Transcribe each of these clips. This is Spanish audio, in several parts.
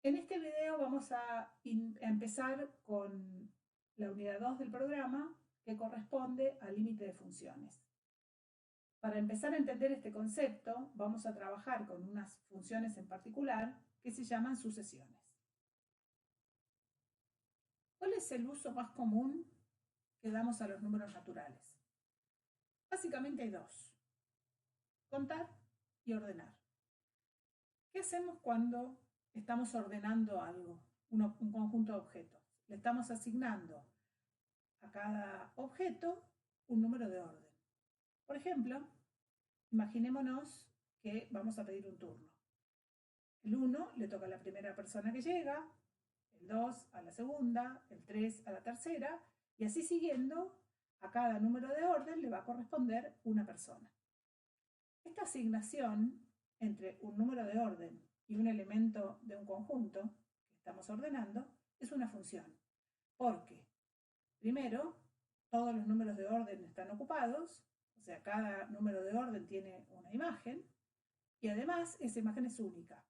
En este video vamos a empezar con la unidad 2 del programa, que corresponde al límite de funciones. Para empezar a entender este concepto, vamos a trabajar con unas funciones en particular que se llaman sucesiones. ¿Cuál es el uso más común que damos a los números naturales? Básicamente hay dos: contar y ordenar. ¿Qué hacemos cuando estamos ordenando algo, un conjunto de objetos? Le estamos asignando a cada objeto un número de orden. Por ejemplo, imaginémonos que vamos a pedir un turno. El 1 le toca a la primera persona que llega, el 2 a la segunda, el 3 a la tercera, y así siguiendo. A cada número de orden le va a corresponder una persona. Esta asignación entre un número de orden y un elemento de un conjunto que estamos ordenando es una función, porque primero, todos los números de orden están ocupados, o sea, cada número de orden tiene una imagen, y además esa imagen es única.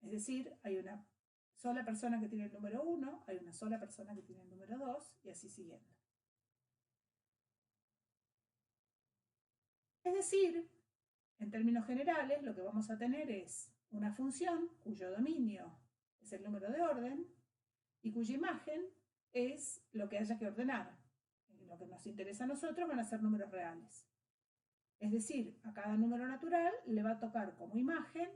Es decir, hay una sola persona que tiene el número 1, hay una sola persona que tiene el número 2, y así siguiendo. Es decir, en términos generales, lo que vamos a tener es una función cuyo dominio es el número de orden y cuya imagen es lo que haya que ordenar. Lo que nos interesa a nosotros van a ser números reales. Es decir, a cada número natural le va a tocar como imagen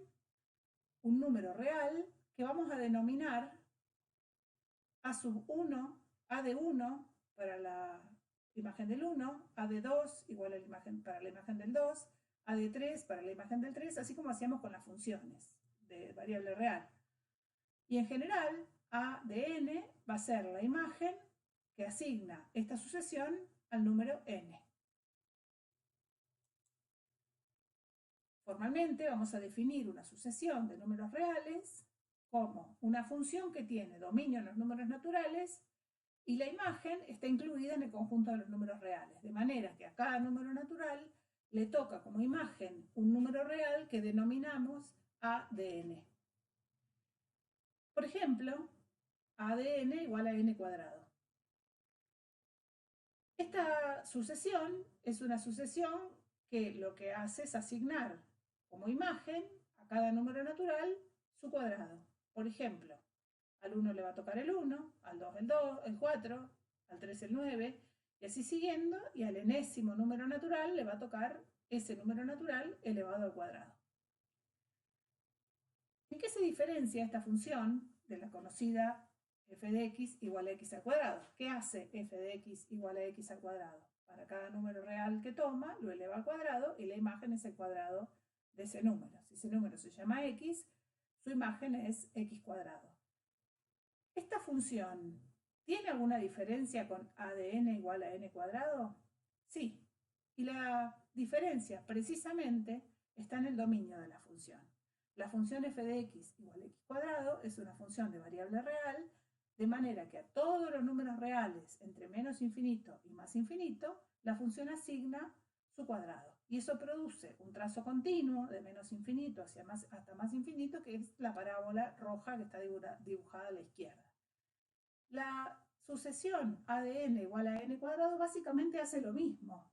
un número real que vamos a denominar A sub 1, A de 1 para la imagen del 1, A de 2 igual a la imagen para la imagen del 2, A de 3 para la imagen del 3, así como hacíamos con las funciones de variable real. Y en general, A de n va a ser la imagen que asigna esta sucesión al número n. Formalmente vamos a definir una sucesión de números reales como una función que tiene dominio en los números naturales y la imagen está incluida en el conjunto de los números reales, de manera que a cada número natural le toca como imagen un número real que denominamos A de n. Por ejemplo, A de n igual a n cuadrado. Esta sucesión es una sucesión que lo que hace es asignar como imagen a cada número natural su cuadrado. Por ejemplo, al 1 le va a tocar el 1, al 2 el 2, el 4, al 3 el 9, y así siguiendo, y al enésimo número natural le va a tocar ese número natural elevado al cuadrado. ¿En qué se diferencia esta función de la conocida f de x igual a x al cuadrado? ¿Qué hace f de x igual a x al cuadrado? Para cada número real que toma, lo eleva al cuadrado y la imagen es el cuadrado de ese número. Si ese número se llama x, su imagen es x cuadrado. ¿Esta función tiene alguna diferencia con a de n igual a n cuadrado? Sí. Y la diferencia precisamente está en el dominio de la función. La función f de x igual a x cuadrado es una función de variable real, de manera que a todos los números reales entre menos infinito y más infinito, la función asigna su cuadrado. Y eso produce un trazo continuo de menos infinito hasta más infinito, que es la parábola roja que está dibujada a la izquierda. La sucesión A de n igual a n cuadrado básicamente hace lo mismo,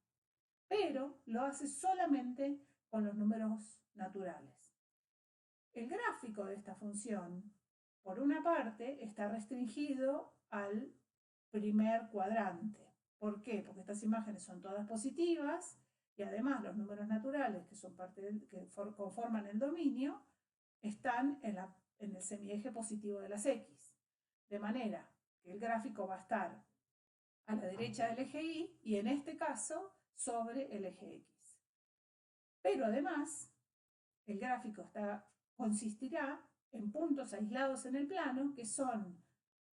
pero lo hace solamente con los números naturales. El gráfico de esta función, por una parte, está restringido al primer cuadrante. ¿Por qué? Porque estas imágenes son todas positivas y además los números naturales que son que conforman el dominio están en el semieje positivo de las x. De manera que el gráfico va a estar a la derecha del eje Y y en este caso sobre el eje X. Pero además, el gráfico consistirá en puntos aislados en el plano que son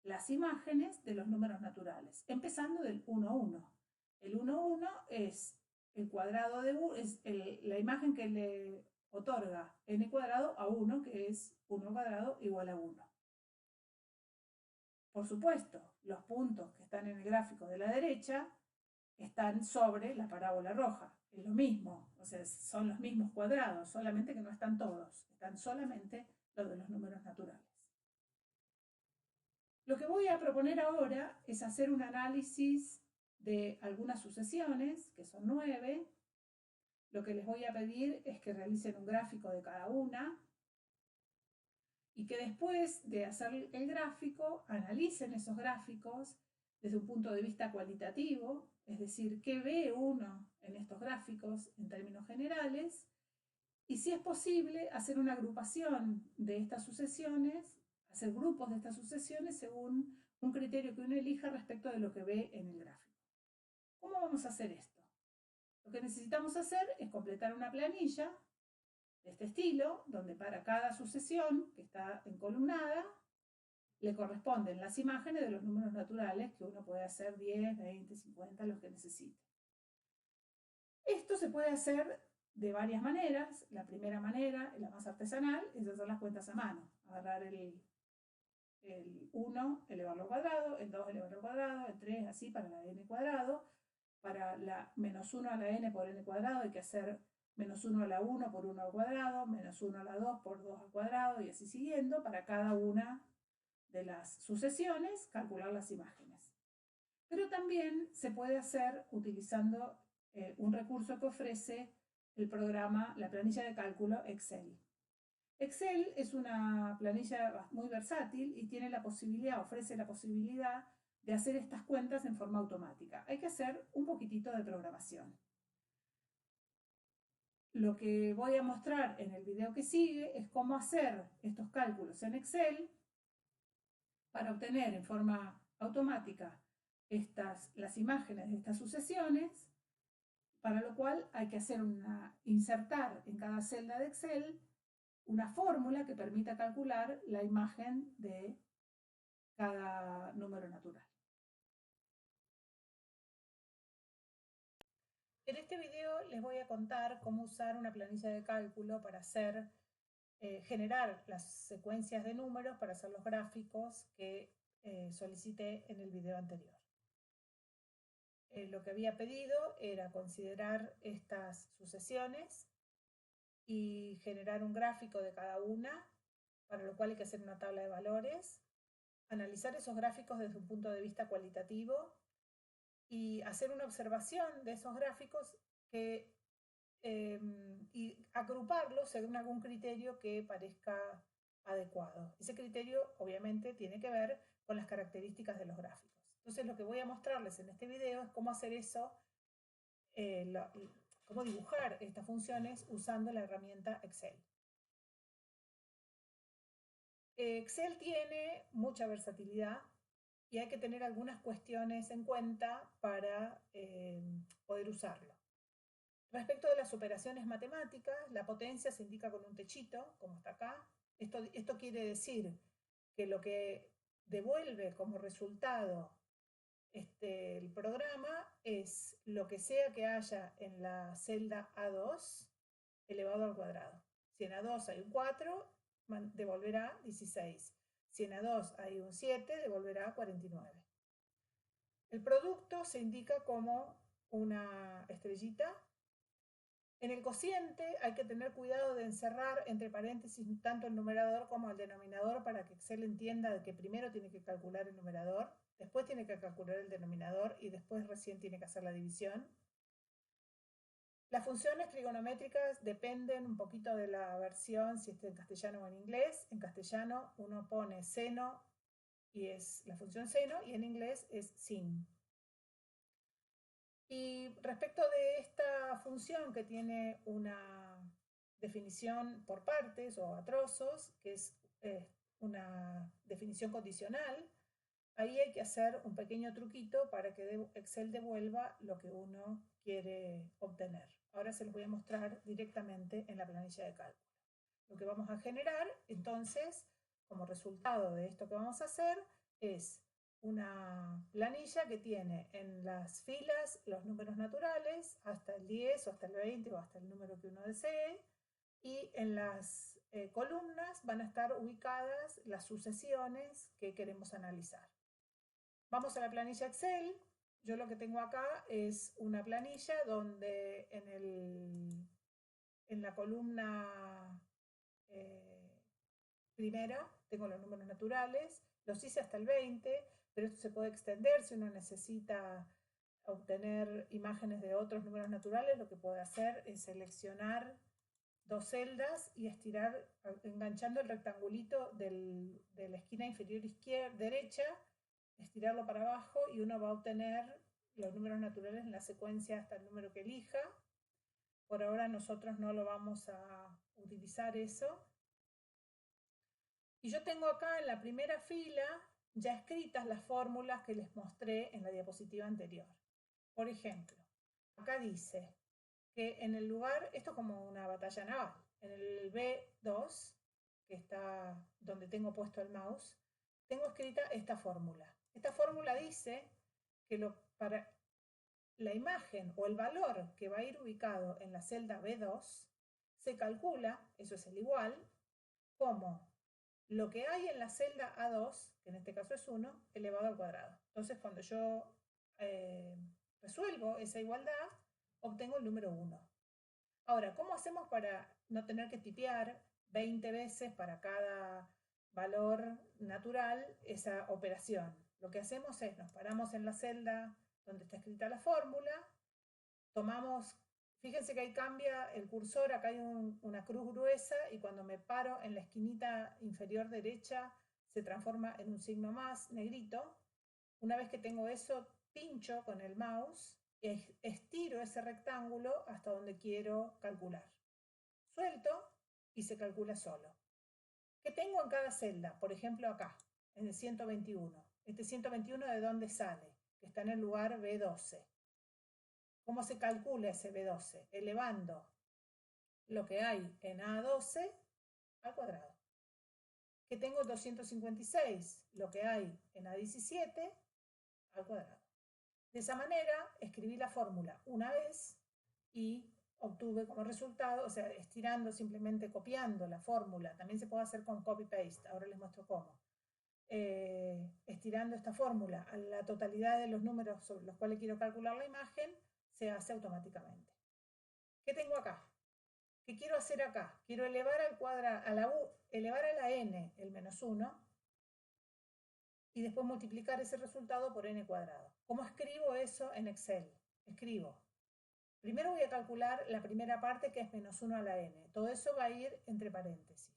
las imágenes de los números naturales, empezando del 1, 1. El 1, 1 es el cuadrado de es la imagen que le otorga n cuadrado a 1, que es 1 cuadrado igual a 1. Por supuesto, los puntos que están en el gráfico de la derecha están sobre la parábola roja. Es lo mismo, o sea, son los mismos cuadrados, solamente que no están todos, están solamente los de los números naturales. Lo que voy a proponer ahora es hacer un análisis de algunas sucesiones, que son 9. Lo que les voy a pedir es que realicen un gráfico de cada una y que después de hacer el gráfico analicen esos gráficos desde un punto de vista cualitativo, es decir, qué ve uno en estos gráficos en términos generales, y si es posible hacer una agrupación de estas sucesiones, hacer grupos de estas sucesiones según un criterio que uno elija respecto de lo que ve en el gráfico. ¿Cómo vamos a hacer esto? Lo que necesitamos hacer es completar una planilla de este estilo, donde para cada sucesión que está encolumnada le corresponden las imágenes de los números naturales, que uno puede hacer 10, 20, 50, los que necesite. Esto se puede hacer de varias maneras. La primera manera, la más artesanal, es hacer las cuentas a mano. Agarrar el 1, elevarlo al cuadrado, el 2, elevarlo al cuadrado, el 3, así para la n cuadrado. Para la menos 1 a la n por n cuadrado hay que hacer menos 1 a la 1 por 1 al cuadrado, menos 1 a la 2 por 2 al cuadrado, y así siguiendo. Para cada una de las sucesiones, calcular las imágenes. Pero también se puede hacer utilizando un recurso que ofrece el programa, la planilla de cálculo Excel. Excel es una planilla muy versátil y tiene la posibilidad, ofrece la posibilidad de hacer estas cuentas en forma automática. Hay que hacer un poquitito de programación. Lo que voy a mostrar en el video que sigue es cómo hacer estos cálculos en Excel para obtener en forma automática las imágenes de estas sucesiones, para lo cual hay que insertar en cada celda de Excel una fórmula que permita calcular la imagen de cada número natural. En este video les voy a contar cómo usar una planilla de cálculo para generar las secuencias de números para hacer los gráficos que solicité en el video anterior. Lo que había pedido era considerar estas sucesiones y generar un gráfico de cada una, para lo cual hay que hacer una tabla de valores, analizar esos gráficos desde un punto de vista cualitativo y hacer una observación de esos gráficos y agruparlos según algún criterio que parezca adecuado. Ese criterio obviamente tiene que ver con las características de los gráficos. Entonces lo que voy a mostrarles en este video es cómo hacer eso, cómo dibujar estas funciones usando la herramienta Excel. Excel tiene mucha versatilidad y hay que tener algunas cuestiones en cuenta para poder usarlo. Respecto de las operaciones matemáticas, la potencia se indica con un techito, como está acá. Esto quiere decir que lo que devuelve como resultado el programa es lo que sea que haya en la celda A2 elevado al cuadrado. Si en A2 hay un 4, devolverá 16. Si en A2 hay un 7, devolverá 49. El producto se indica como una estrellita. En el cociente hay que tener cuidado de encerrar entre paréntesis tanto el numerador como el denominador para que Excel entienda que primero tiene que calcular el numerador, después tiene que calcular el denominador y después recién tiene que hacer la división. Las funciones trigonométricas dependen un poquito de la versión, si está en castellano o en inglés. En castellano uno pone seno y es la función seno, y en inglés es sin. Y respecto de esta función que tiene una definición por partes o a trozos, que es una definición condicional, ahí hay que hacer un pequeño truquito para que Excel devuelva lo que uno quiere obtener. Ahora se los voy a mostrar directamente en la planilla de cálculo. Lo que vamos a generar, entonces, como resultado de esto que vamos a hacer, es una planilla que tiene en las filas los números naturales hasta el 10 o hasta el 20 o hasta el número que uno desee, y en las columnas van a estar ubicadas las sucesiones que queremos analizar. Vamos a la planilla Excel. Yo lo que tengo acá es una planilla donde en la columna primera, tengo los números naturales, los hice hasta el 20, pero esto se puede extender si uno necesita obtener imágenes de otros números naturales. Lo que puede hacer es seleccionar dos celdas y estirar, enganchando el rectangulito de la esquina inferior derecha, estirarlo para abajo y uno va a obtener los números naturales en la secuencia hasta el número que elija. Por ahora nosotros no lo vamos a utilizar eso. Y yo tengo acá en la primera fila ya escritas las fórmulas que les mostré en la diapositiva anterior. Por ejemplo, acá dice que en el lugar, esto es como una batalla naval, en el B2, que está donde tengo puesto el mouse, tengo escrita esta fórmula. Esta fórmula dice que para la imagen o el valor que va a ir ubicado en la celda B2 se calcula, eso es el igual, como lo que hay en la celda A2, que en este caso es 1, elevado al cuadrado. Entonces, cuando yo resuelvo esa igualdad, obtengo el número 1. Ahora, ¿cómo hacemos para no tener que tipear 20 veces para cada valor natural esa operación? Lo que hacemos es, nos paramos en la celda donde está escrita la fórmula, tomamos, fíjense que ahí cambia el cursor, acá hay una cruz gruesa y cuando me paro en la esquinita inferior derecha se transforma en un signo más negrito. Una vez que tengo eso, pincho con el mouse, estiro ese rectángulo hasta donde quiero calcular. Suelto y se calcula solo. ¿Qué tengo en cada celda? Por ejemplo, acá, en el 121. Este 121, ¿de dónde sale? Que está en el lugar B12. ¿Cómo se calcula ese B12? Elevando lo que hay en A12 al cuadrado. Que tengo 256, lo que hay en A17 al cuadrado. De esa manera, escribí la fórmula una vez y obtuve como resultado, o sea, estirando, simplemente copiando la fórmula, también se puede hacer con copy-paste, ahora les muestro cómo. Estirando esta fórmula a la totalidad de los números sobre los cuales quiero calcular la imagen, se hace automáticamente. ¿Qué tengo acá? ¿Qué quiero hacer acá? Quiero elevar al cuadrado, elevar a la n el menos 1 y después multiplicar ese resultado por n cuadrado. ¿Cómo escribo eso en Excel? Escribo. Primero voy a calcular la primera parte, que es menos 1 a la n. Todo eso va a ir entre paréntesis.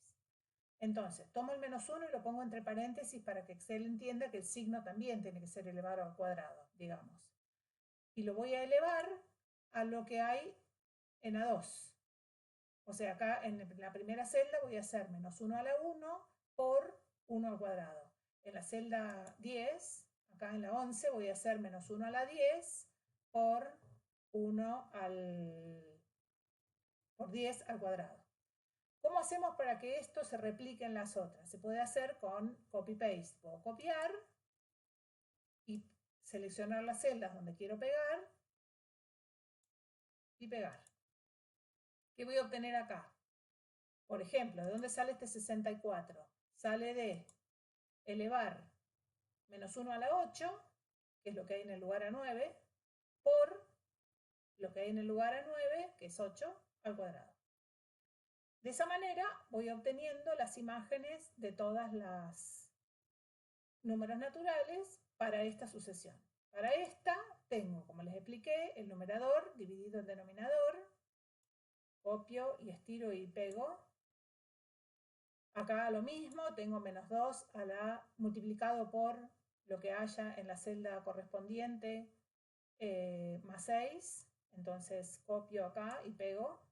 Entonces, tomo el menos 1 y lo pongo entre paréntesis para que Excel entienda que el signo también tiene que ser elevado al cuadrado, digamos. Y lo voy a elevar a lo que hay en A2. O sea, acá en la primera celda voy a hacer menos 1 a la 1 por 1 al cuadrado. En la celda 10, acá en la 11, voy a hacer menos 1 a la 10 por 10 al cuadrado. ¿Cómo hacemos para que esto se replique en las otras? Se puede hacer con copy-paste. Puedo copiar y seleccionar las celdas donde quiero pegar y pegar. ¿Qué voy a obtener acá? Por ejemplo, ¿de dónde sale este 64? Sale de elevar menos 1 a la 8, que es lo que hay en el lugar A9, por lo que hay en el lugar A9, que es 8, al cuadrado. De esa manera voy obteniendo las imágenes de todas las números naturales para esta sucesión. Para esta tengo, como les expliqué, el numerador dividido en denominador, copio y estiro y pego. Acá lo mismo, tengo menos 2 multiplicado por lo que haya en la celda correspondiente, más 6. Entonces copio acá y pego.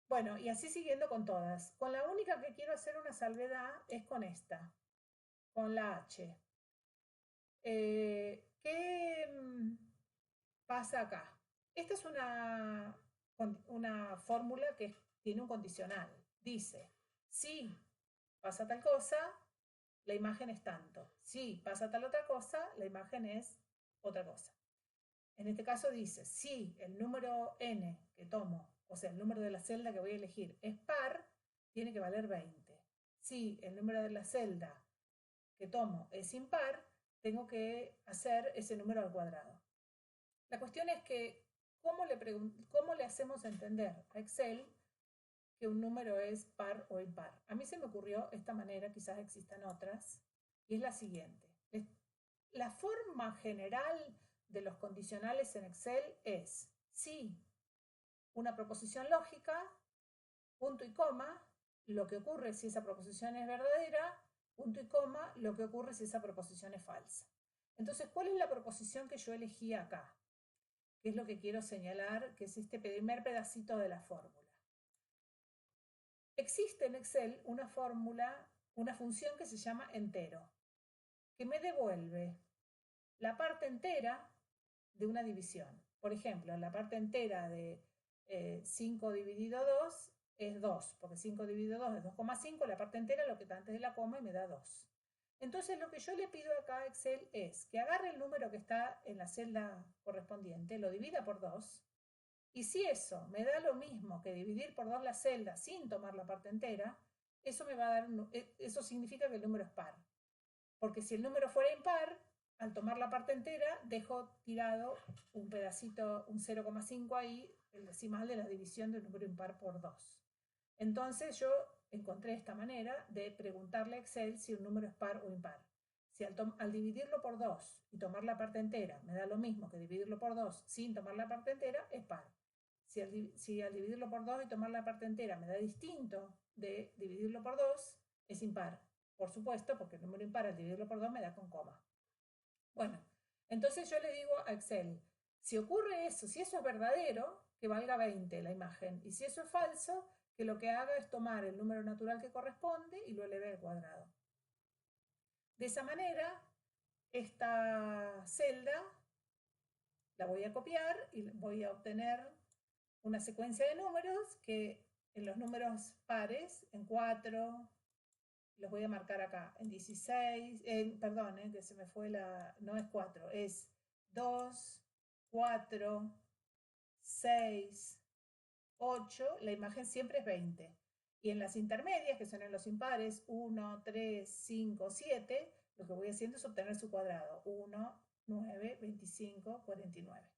Bueno, y así siguiendo con todas. Con la única que quiero hacer una salvedad es con esta, con la H. ¿Qué pasa acá? Esta es una fórmula que tiene un condicional. Dice, si pasa tal cosa, la imagen es tanto. Si pasa tal otra cosa, la imagen es otra cosa. En este caso dice, si el número n que tomo, o sea, el número de la celda que voy a elegir es par, tiene que valer 20. Si el número de la celda que tomo es impar, tengo que hacer ese número al cuadrado. La cuestión es que, ¿cómo le hacemos entender a Excel que un número es par o impar? A mí se me ocurrió esta manera, quizás existan otras, y es la siguiente. La forma general de los condicionales en Excel es si una proposición lógica, punto y coma, lo que ocurre si esa proposición es verdadera, punto y coma, lo que ocurre si esa proposición es falsa. Entonces, ¿cuál es la proposición que yo elegí acá? Que es lo que quiero señalar, que es este primer pedacito de la fórmula. Existe en Excel una fórmula, una función que se llama entero, que me devuelve la parte entera de una división. Por ejemplo, la parte entera de 5 dividido 2 es 2, porque 5 dividido 2 es 2,5, la parte entera lo que está antes de la coma y me da 2. Entonces lo que yo le pido acá a Excel es que agarre el número que está en la celda correspondiente, lo divida por 2, y si eso me da lo mismo que dividir por 2 la celda sin tomar la parte entera, eso me va a dar eso significa que el número es par. Porque si el número fuera impar, al tomar la parte entera, dejo tirado un pedacito, un 0,5 ahí, el decimal de la división de un número impar por 2. Entonces yo encontré esta manera de preguntarle a Excel si un número es par o impar. Si al dividirlo por 2 y tomar la parte entera me da lo mismo que dividirlo por 2 sin tomar la parte entera, es par. Si al dividirlo por 2 y tomar la parte entera me da distinto de dividirlo por 2, es impar. Por supuesto, porque el número impar al dividirlo por 2 me da con coma. Bueno, entonces yo le digo a Excel, si ocurre eso, si eso es verdadero, que valga 20 la imagen, y si eso es falso, que lo que haga es tomar el número natural que corresponde y lo eleve al cuadrado. De esa manera, esta celda la voy a copiar y voy a obtener una secuencia de números que en los números pares, en 4, los voy a marcar acá, en 16, perdón, que se me fue no es 4, es 2, 4, 6, 8, la imagen siempre es 20. Y en las intermedias, que son en los impares, 1, 3, 5, 7, lo que voy haciendo es obtener su cuadrado, 1, 9, 25, 49.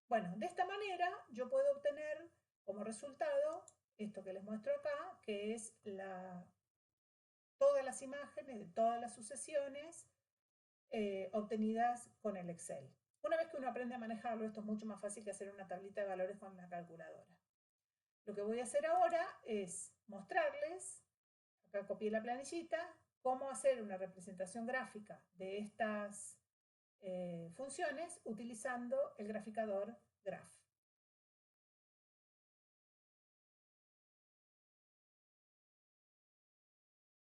Bueno, de esta manera yo puedo obtener como resultado esto que les muestro acá, que es todas las imágenes de todas las sucesiones obtenidas con el Excel. Una vez que uno aprende a manejarlo, esto es mucho más fácil que hacer una tablita de valores con la calculadora. Lo que voy a hacer ahora es mostrarles, acá copié la planillita, cómo hacer una representación gráfica de estas funciones utilizando el graficador Graph.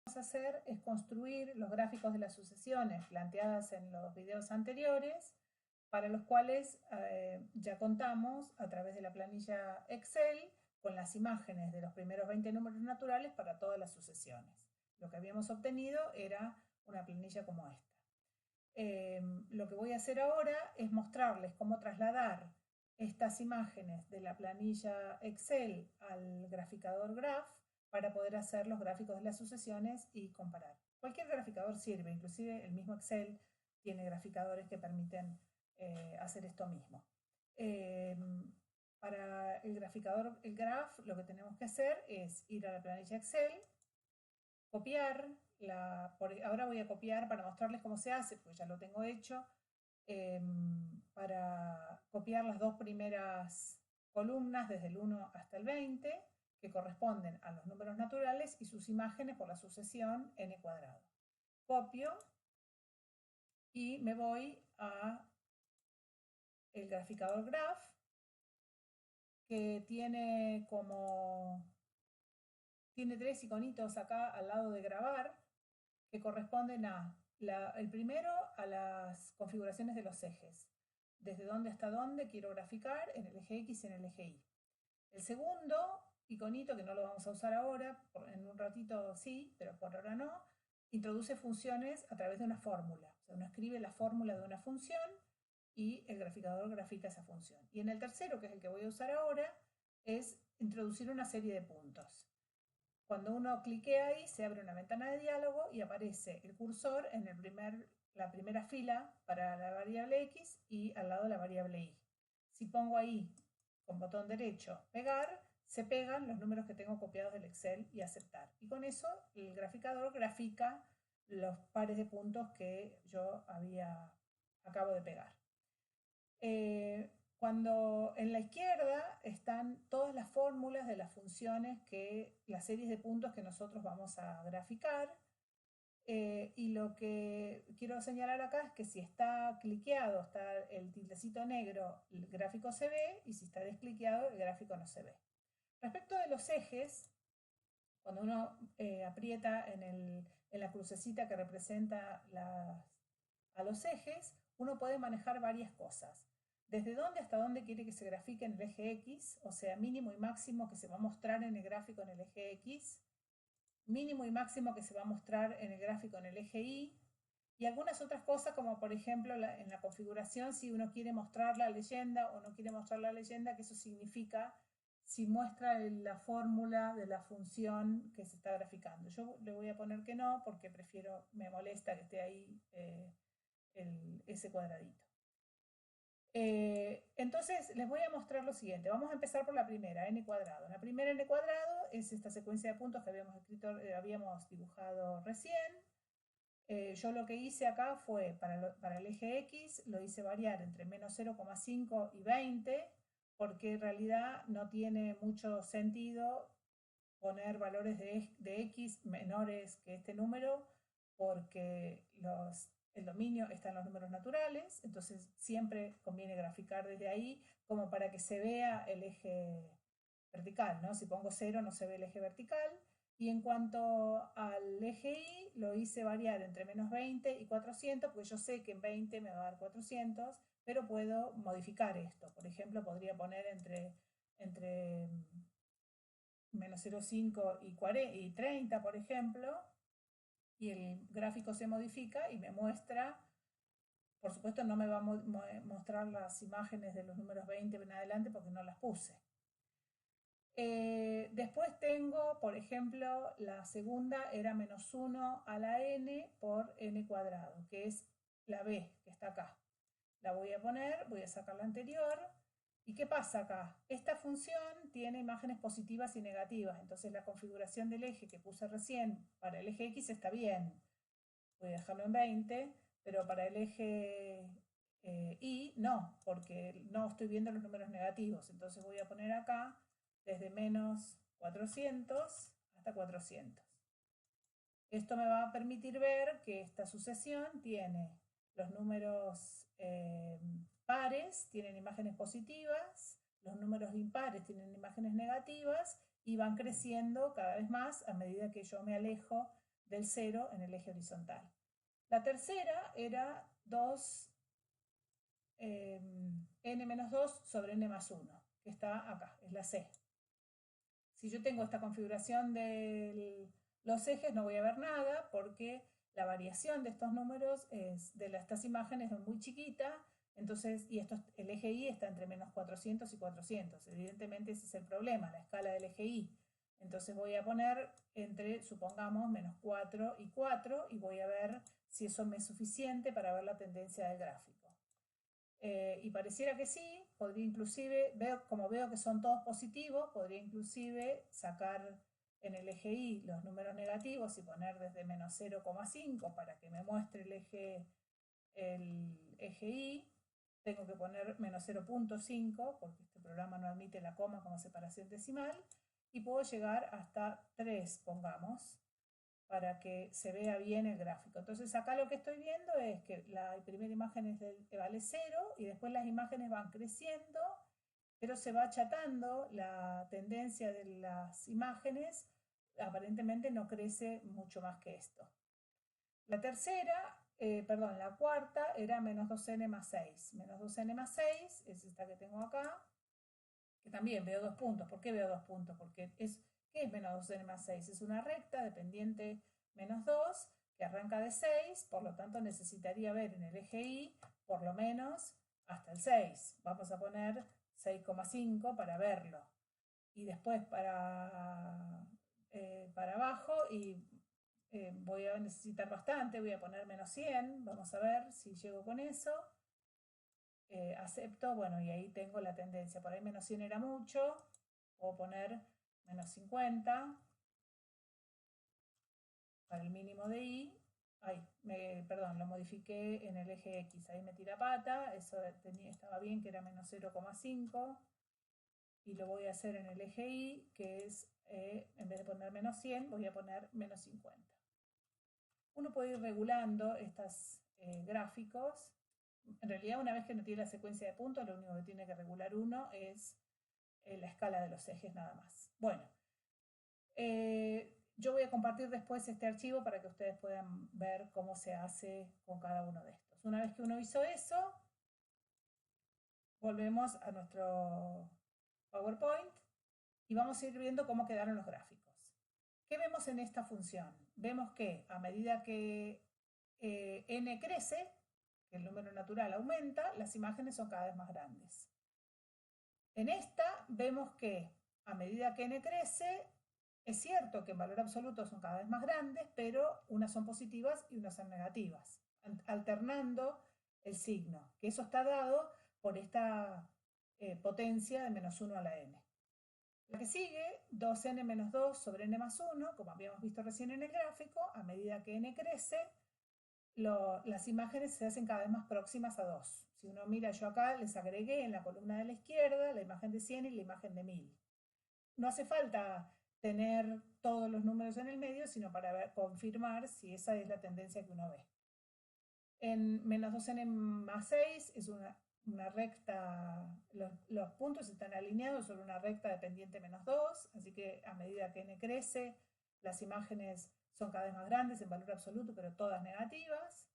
Lo que vamos a hacer es construir los gráficos de las sucesiones planteadas en los videos anteriores, para los cuales ya contamos a través de la planilla Excel con las imágenes de los primeros 20 números naturales para todas las sucesiones. Lo que habíamos obtenido era una planilla como esta. Lo que voy a hacer ahora es mostrarles cómo trasladar estas imágenes de la planilla Excel al graficador Graph para poder hacer los gráficos de las sucesiones y comparar. Cualquier graficador sirve, inclusive el mismo Excel tiene graficadores que permiten hacer esto mismo. Para el graficador, el Graph, lo que tenemos que hacer es ir a la planilla Excel, copiar, ahora voy a copiar para mostrarles cómo se hace, pues ya lo tengo hecho, para copiar las dos primeras columnas desde el 1 hasta el 20, que corresponden a los números naturales y sus imágenes por la sucesión n cuadrado. Copio y me voy a el graficador Graph, que tiene tres iconitos acá al lado de grabar, que corresponden el primero a las configuraciones de los ejes, desde dónde hasta dónde quiero graficar en el eje X y en el eje Y. El segundo iconito, que no lo vamos a usar ahora, en un ratito sí, pero por ahora no, introduce funciones a través de una fórmula. O sea, uno escribe la fórmula de una función y el graficador grafica esa función. Y en el tercero, que es el que voy a usar ahora, es introducir una serie de puntos. Cuando uno cliquea ahí, se abre una ventana de diálogo y aparece el cursor en la primera fila para la variable X y al lado la variable Y. Si pongo ahí con botón derecho pegar, se pegan los números que tengo copiados del Excel y aceptar. Y con eso el graficador grafica los pares de puntos que yo acabo de pegar. Cuando en la izquierda están todas las fórmulas de las funciones las series de puntos que nosotros vamos a graficar. Y lo que quiero señalar acá es que si está cliqueado, está el tildecito negro, el gráfico se ve, y si está descliqueado, el gráfico no se ve. Respecto de los ejes, cuando uno aprieta en la crucecita que representa a los ejes, uno puede manejar varias cosas. Desde dónde hasta dónde quiere que se grafique en el eje X, o sea, mínimo y máximo que se va a mostrar en el gráfico en el eje X, mínimo y máximo que se va a mostrar en el gráfico en el eje Y, y algunas otras cosas como por ejemplo en la configuración si uno quiere mostrar la leyenda o no quiere mostrar la leyenda, que eso significa si muestra la fórmula de la función que se está graficando. Yo le voy a poner que no porque me molesta que esté ahí ese cuadradito. Entonces les voy a mostrar lo siguiente. Vamos a empezar por la primera, n cuadrado. La primera n cuadrado es esta secuencia de puntos que habíamos dibujado recién. Yo lo que hice acá fue, para el eje X, lo hice variar entre menos 0,5 y 20, porque en realidad no tiene mucho sentido poner valores de X menores que este número, porque el dominio está en los números naturales, entonces siempre conviene graficar desde ahí como para que se vea el eje vertical, ¿no? Si pongo 0 no se ve el eje vertical. Y en cuanto al eje Y, lo hice variar entre menos 20 y 400, porque yo sé que en 20 me va a dar 400, pero puedo modificar esto. Por ejemplo, podría poner entre menos 0,5 y 30, por ejemplo, y el gráfico se modifica y me muestra, por supuesto no me va a mostrar las imágenes de los números 20 en adelante porque no las puse. Después tengo, por ejemplo, la segunda era menos 1 a la n por n cuadrado, que es la b, que está acá. La voy a poner, voy a sacar la anterior. ¿Y qué pasa acá? Esta función tiene imágenes positivas y negativas, entonces la configuración del eje que puse recién para el eje X está bien. Voy a dejarlo en 20, pero para el eje Y no, porque no estoy viendo los números negativos. Entonces voy a poner acá desde menos 400 hasta 400. Esto me va a permitir ver que esta sucesión tiene los números pares, tienen imágenes positivas, los números impares tienen imágenes negativas y van creciendo cada vez más a medida que yo me alejo del 0 en el eje horizontal. La tercera era 2 n menos 2 sobre n más 1, que está acá, es la C. Si yo tengo esta configuración de los ejes, no voy a ver nada porque la variación de estos números estas imágenes es muy chiquita, entonces, el eje Y está entre menos 400 y 400. Evidentemente ese es el problema, la escala del eje Y. Entonces voy a poner entre, supongamos, menos 4 y 4 y voy a ver si eso me es suficiente para ver la tendencia del gráfico. Y pareciera que sí, podría inclusive, como veo que son todos positivos, podría inclusive sacar en el eje Y los números negativos y poner desde menos 0,5 para que me muestre el eje Y. Tengo que poner menos 0,5 porque este programa no admite la coma como separación decimal. Y puedo llegar hasta 3, pongamos, para que se vea bien el gráfico. Entonces acá lo que estoy viendo es que la primera imagen vale 0 y después las imágenes van creciendo, pero se va achatando la tendencia de las imágenes, aparentemente no crece mucho más que esto. La la cuarta era menos 2n más 6. Menos 2n más 6 es esta que tengo acá, que también veo 2 puntos. ¿Por qué veo 2 puntos? Porque ¿qué es menos 2n más 6? Es una recta dependiente menos 2 que arranca de 6, por lo tanto necesitaría ver en el eje Y por lo menos hasta el 6. Vamos a poner 6,5 para verlo. Y después para abajo y voy a necesitar bastante, voy a poner menos 100, vamos a ver si llego con eso. Acepto, bueno, y ahí tengo la tendencia. Por ahí menos 100 era mucho, Puedo poner menos 50 para el mínimo de y. Perdón, lo modifiqué en el eje X, ahí me tira pata, eso estaba bien que era menos 0,5, y lo voy a hacer en el eje Y, que es, en vez de poner menos 100, voy a poner menos 50. Uno puede ir regulando estos gráficos. En realidad, una vez que no tiene la secuencia de puntos, lo único que tiene que regular uno es la escala de los ejes nada más. Bueno, yo voy a compartir después este archivo para que ustedes puedan ver cómo se hace con cada uno de estos. Una vez que uno hizo eso, volvemos a nuestro PowerPoint y vamos a ir viendo cómo quedaron los gráficos. ¿Qué vemos en esta función? Vemos que a medida que n crece, que el número natural aumenta, las imágenes son cada vez más grandes. En esta vemos que a medida que n crece, es cierto que en valor absoluto son cada vez más grandes, pero unas son positivas y unas son negativas, alternando el signo, que eso está dado por esta potencia de menos 1 a la n. La que sigue, 2n menos 2 sobre n más 1, como habíamos visto recién en el gráfico, a medida que n crece, las imágenes se hacen cada vez más próximas a 2. Si uno mira, yo acá les agregué en la columna de la izquierda la imagen de 100 y la imagen de 1000. No hace falta tener todos los números en el medio, sino para confirmar si esa es la tendencia que uno ve. En menos 2n más 6 es una recta, los puntos están alineados sobre una recta de pendiente menos 2, así que a medida que n crece, las imágenes son cada vez más grandes en valor absoluto, pero todas negativas.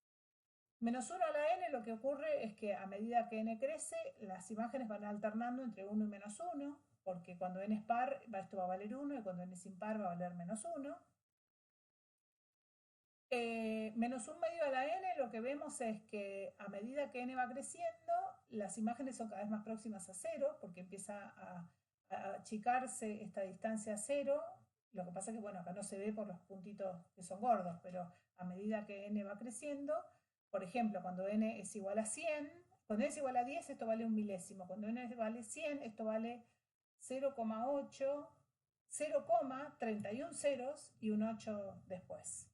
Menos 1 a la n, lo que ocurre es que a medida que n crece, las imágenes van alternando entre 1 y menos 1, porque cuando n es par, esto va a valer 1, y cuando n es impar va a valer menos 1. Menos 1 medio a la n, lo que vemos es que a medida que n va creciendo, las imágenes son cada vez más próximas a 0, porque empieza a achicarse esta distancia a 0. Lo que pasa es que, bueno, acá no se ve por los puntitos que son gordos, pero a medida que n va creciendo, por ejemplo, cuando n es igual a 100, cuando n es igual a 10, esto vale un milésimo. Cuando n vale 100, esto vale 0,8, 0,31 ceros y un 8 después.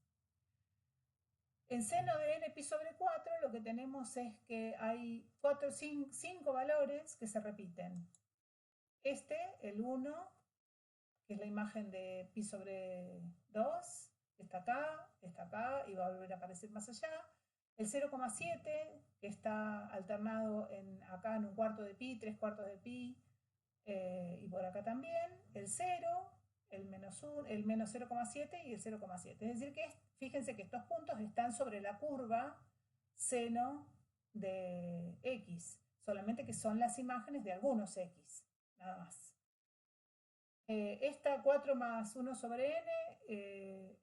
En seno de n pi sobre 4 lo que tenemos es que hay 5 valores que se repiten. El 1, que es la imagen de pi sobre 2, está acá y va a volver a aparecer más allá. El 0,7, que está alternado acá en un cuarto de pi, 3/4 de pi, y por acá también. El 0, el menos 0,7 y el 0,7. Es decir que fíjense que estos puntos están sobre la curva seno de x, solamente que son las imágenes de algunos x, nada más. Esta 4 más 1 sobre n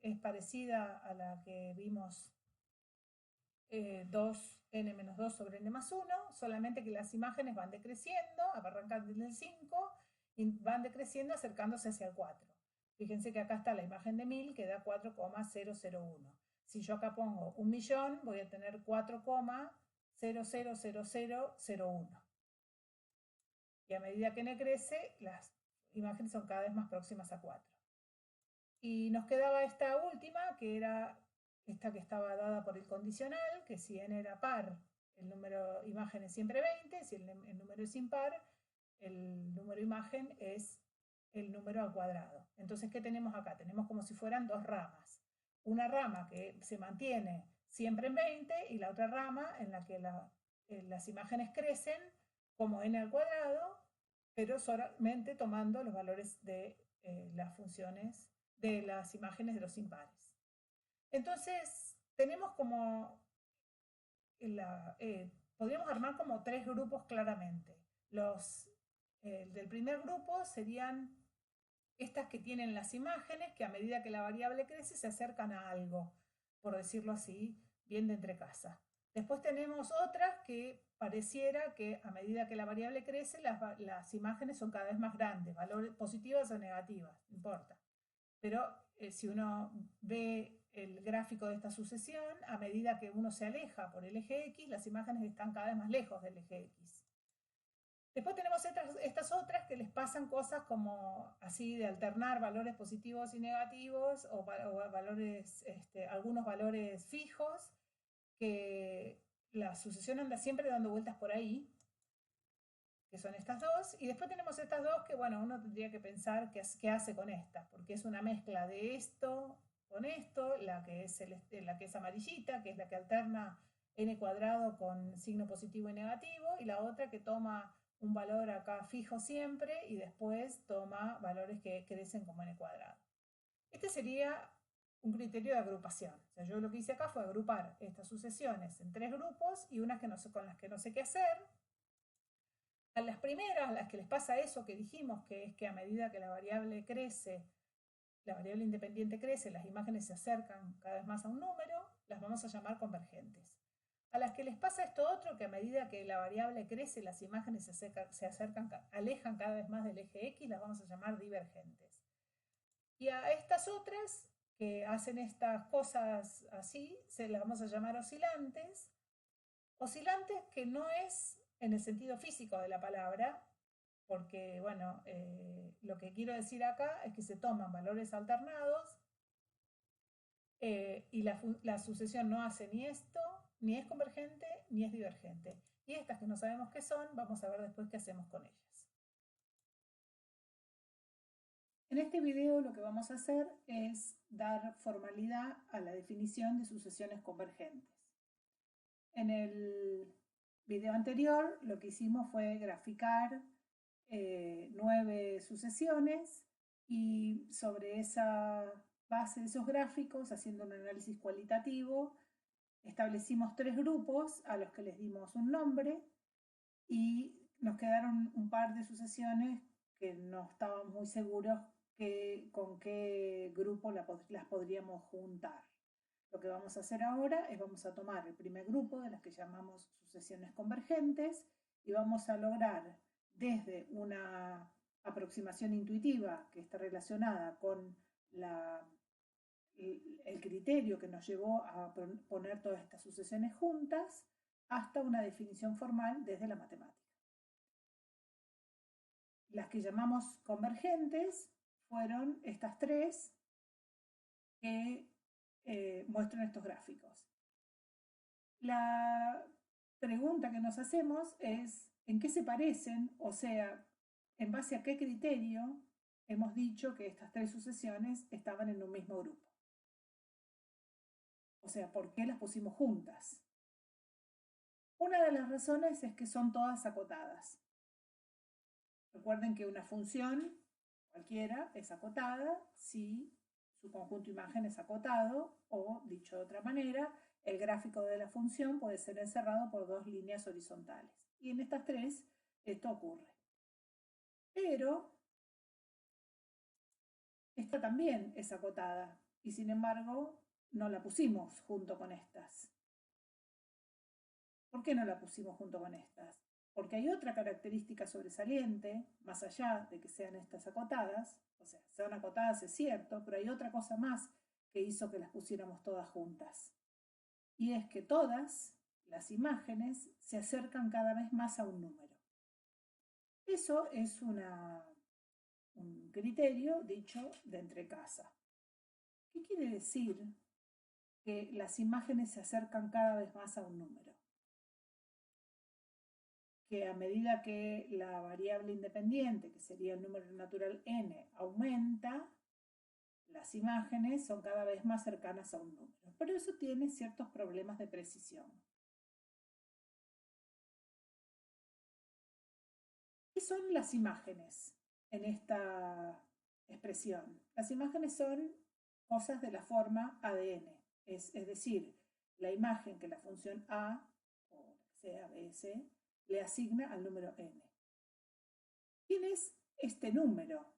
es parecida a la que vimos 2n menos 2 sobre n más 1, solamente que las imágenes van decreciendo, arrancan desde el 5 y van decreciendo acercándose hacia el 4. Fíjense que acá está la imagen de 1000 que da 4,001. Si yo acá pongo 1.000.000, voy a tener 4,000001. Y a medida que n crece, las imágenes son cada vez más próximas a 4. Y nos quedaba esta última, que era esta que estaba dada por el condicional, que si n era par, el número imagen es siempre 20, si el número es impar, el número imagen es el número al cuadrado. Entonces, ¿qué tenemos acá? Tenemos como si fueran dos ramas. Una rama que se mantiene siempre en 20 y la otra rama en la que las imágenes crecen como n al cuadrado, pero solamente tomando los valores de las funciones de las imágenes de los impares. Entonces, tenemos como, podríamos armar como tres grupos claramente. Los del primer grupo serían estas que tienen las imágenes, que a medida que la variable crece se acercan a algo, por decirlo así, bien de entre casa. Después tenemos otras que pareciera que a medida que la variable crece, las imágenes son cada vez más grandes, valores positivas o negativas, no importa. Pero si uno ve el gráfico de esta sucesión, a medida que uno se aleja por el eje X, las imágenes están cada vez más lejos del eje X. Después tenemos estas otras que les pasan cosas como así de alternar valores positivos y negativos o valores, algunos valores fijos, que la sucesión anda siempre dando vueltas por ahí, que son estas dos, y después tenemos estas dos que, bueno, uno tendría que pensar qué hace con estas, porque es una mezcla de esto con esto, la que es amarillita, que es la que alterna n cuadrado con signo positivo y negativo, y la otra que toma un valor acá fijo siempre y después toma valores que crecen como n cuadrado. Este sería un criterio de agrupación. O sea, yo lo que hice acá fue agrupar estas sucesiones en 3 grupos y unas con las que no sé qué hacer. A las primeras, a las que les pasa eso que dijimos, que es que a medida que la variable crece, la variable independiente crece, las imágenes se acercan cada vez más a un número, las vamos a llamar convergentes. A las que les pasa esto otro, que a medida que la variable crece, las imágenes alejan cada vez más del eje X, las vamos a llamar divergentes. Y a estas otras que hacen estas cosas así, se las vamos a llamar oscilantes. Oscilantes que no es en el sentido físico de la palabra, porque, bueno, lo que quiero decir acá es que se toman valores alternados y la sucesión no hace ni esto, ni es convergente, ni es divergente. Y estas que no sabemos qué son, vamos a ver después qué hacemos con ellas. En este video lo que vamos a hacer es dar formalidad a la definición de sucesiones convergentes. En el video anterior lo que hicimos fue graficar 9 sucesiones y sobre esa base de esos gráficos, haciendo un análisis cualitativo, establecimos 3 grupos a los que les dimos un nombre y nos quedaron un par de sucesiones que no estábamos muy seguros con qué grupo las podríamos juntar. Lo que vamos a hacer ahora es vamos a tomar el primer grupo de las que llamamos sucesiones convergentes y vamos a lograr desde una aproximación intuitiva que está relacionada con el criterio que nos llevó a poner todas estas sucesiones juntas hasta una definición formal desde la matemática. Las que llamamos convergentes fueron estas 3 que muestran estos gráficos. La pregunta que nos hacemos es ¿en qué se parecen? O sea, ¿en base a qué criterio hemos dicho que estas 3 sucesiones estaban en un mismo grupo? O sea, ¿por qué las pusimos juntas? Una de las razones es que son todas acotadas. Recuerden que una función cualquiera es acotada si su conjunto imagen es acotado, o dicho de otra manera, el gráfico de la función puede ser encerrado por 2 líneas horizontales. Y en estas 3 esto ocurre. Pero esta también es acotada y sin embargo no la pusimos junto con estas. ¿Por qué no la pusimos junto con estas? Porque hay otra característica sobresaliente, más allá de que sean estas acotadas, o sea, son acotadas es cierto, pero hay otra cosa más que hizo que las pusiéramos todas juntas. Y es que todas las imágenes se acercan cada vez más a un número. Eso es un criterio dicho de entrecasa. ¿Qué quiere decir que las imágenes se acercan cada vez más a un número? Que a medida que la variable independiente, que sería el número natural n, aumenta, las imágenes son cada vez más cercanas a un número. Pero eso tiene ciertos problemas de precisión. ¿Qué son las imágenes en esta expresión? Las imágenes son cosas de la forma ADN, es decir, la imagen que la función A, o sea BS, le asigna al número n. ¿Quién es este número?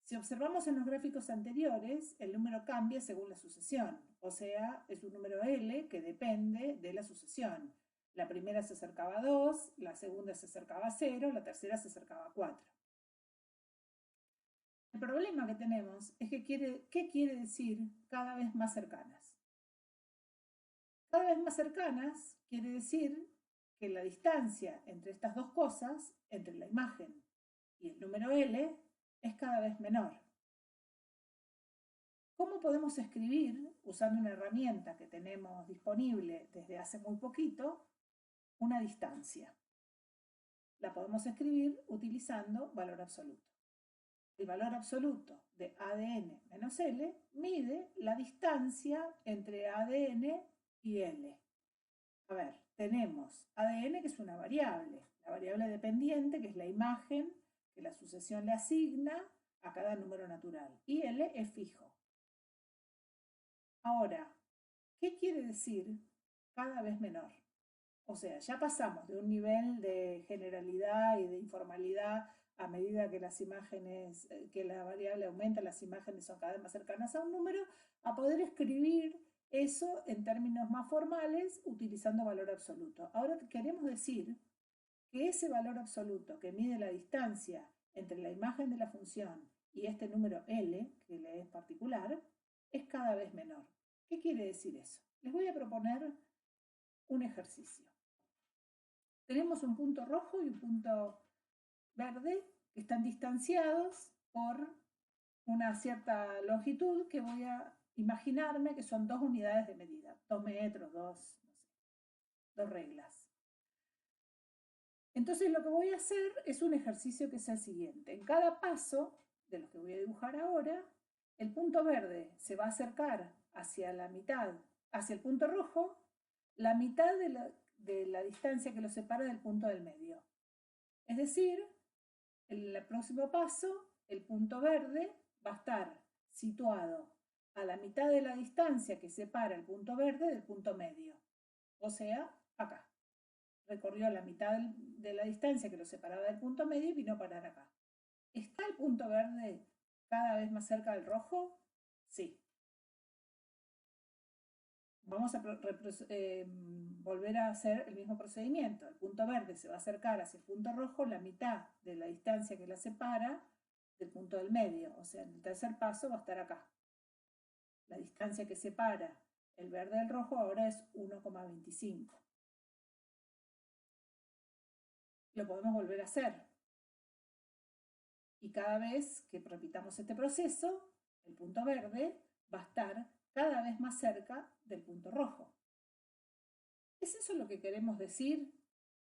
Si observamos en los gráficos anteriores, el número cambia según la sucesión, o sea, es un número L que depende de la sucesión. La primera se acercaba a 2, la segunda se acercaba a 0, la tercera se acercaba a 4. El problema que tenemos es que ¿qué quiere decir cada vez más cercanas? Cada vez más cercanas quiere decir que la distancia entre estas dos cosas, entre la imagen y el número L, es cada vez menor. ¿Cómo podemos escribir, usando una herramienta que tenemos disponible desde hace muy poquito, una distancia? La podemos escribir utilizando valor absoluto. El valor absoluto de ADN menos L mide la distancia entre ADN y L. A ver, tenemos ADN, que es una variable, la variable dependiente, que es la imagen que la sucesión le asigna a cada número natural, y L es fijo. Ahora, ¿qué quiere decir cada vez menor? O sea, ya pasamos de un nivel de generalidad y de informalidad a medida que las imágenes, que la variable aumenta, las imágenes son cada vez más cercanas a un número, a poder escribir eso en términos más formales utilizando valor absoluto. Ahora queremos decir que ese valor absoluto que mide la distancia entre la imagen de la función y este número L, que le es particular, es cada vez menor. ¿Qué quiere decir eso? Les voy a proponer un ejercicio. Tenemos un punto rojo y un punto verde que están distanciados por una cierta longitud que voy a imaginarme que son 2 unidades de medida, 2 metros, 2 reglas. Entonces lo que voy a hacer es un ejercicio que es el siguiente. En cada paso de los que voy a dibujar ahora, el punto verde se va a acercar hacia la mitad, hacia el punto rojo, la mitad de la distancia que lo separa del punto del medio. Es decir, en el próximo paso, el punto verde va a estar situado a la mitad de la distancia que separa el punto verde del punto medio. O sea, acá. Recorrió la mitad de la distancia que lo separaba del punto medio y vino a parar acá. ¿Está el punto verde cada vez más cerca del rojo? Sí. Vamos a volver a hacer el mismo procedimiento. El punto verde se va a acercar hacia el punto rojo la mitad de la distancia que la separa del punto del medio. O sea, en el tercer paso va a estar acá. La distancia que separa el verde del rojo ahora es 1,25. Lo podemos volver a hacer. Y cada vez que repitamos este proceso, el punto verde va a estar cada vez más cerca del punto rojo. ¿Es eso lo que queremos decir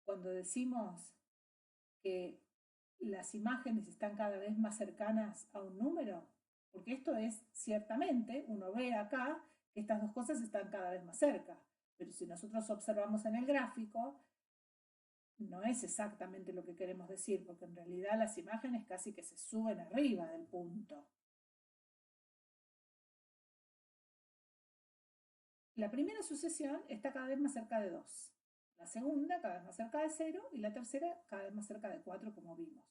cuando decimos que las imágenes están cada vez más cercanas a un número? Porque esto es ciertamente, uno ve acá que estas dos cosas están cada vez más cerca, pero si nosotros observamos en el gráfico, no es exactamente lo que queremos decir, porque en realidad las imágenes casi que se suben arriba del punto. La primera sucesión está cada vez más cerca de 2, la segunda cada vez más cerca de 0 y la tercera cada vez más cerca de 4, como vimos.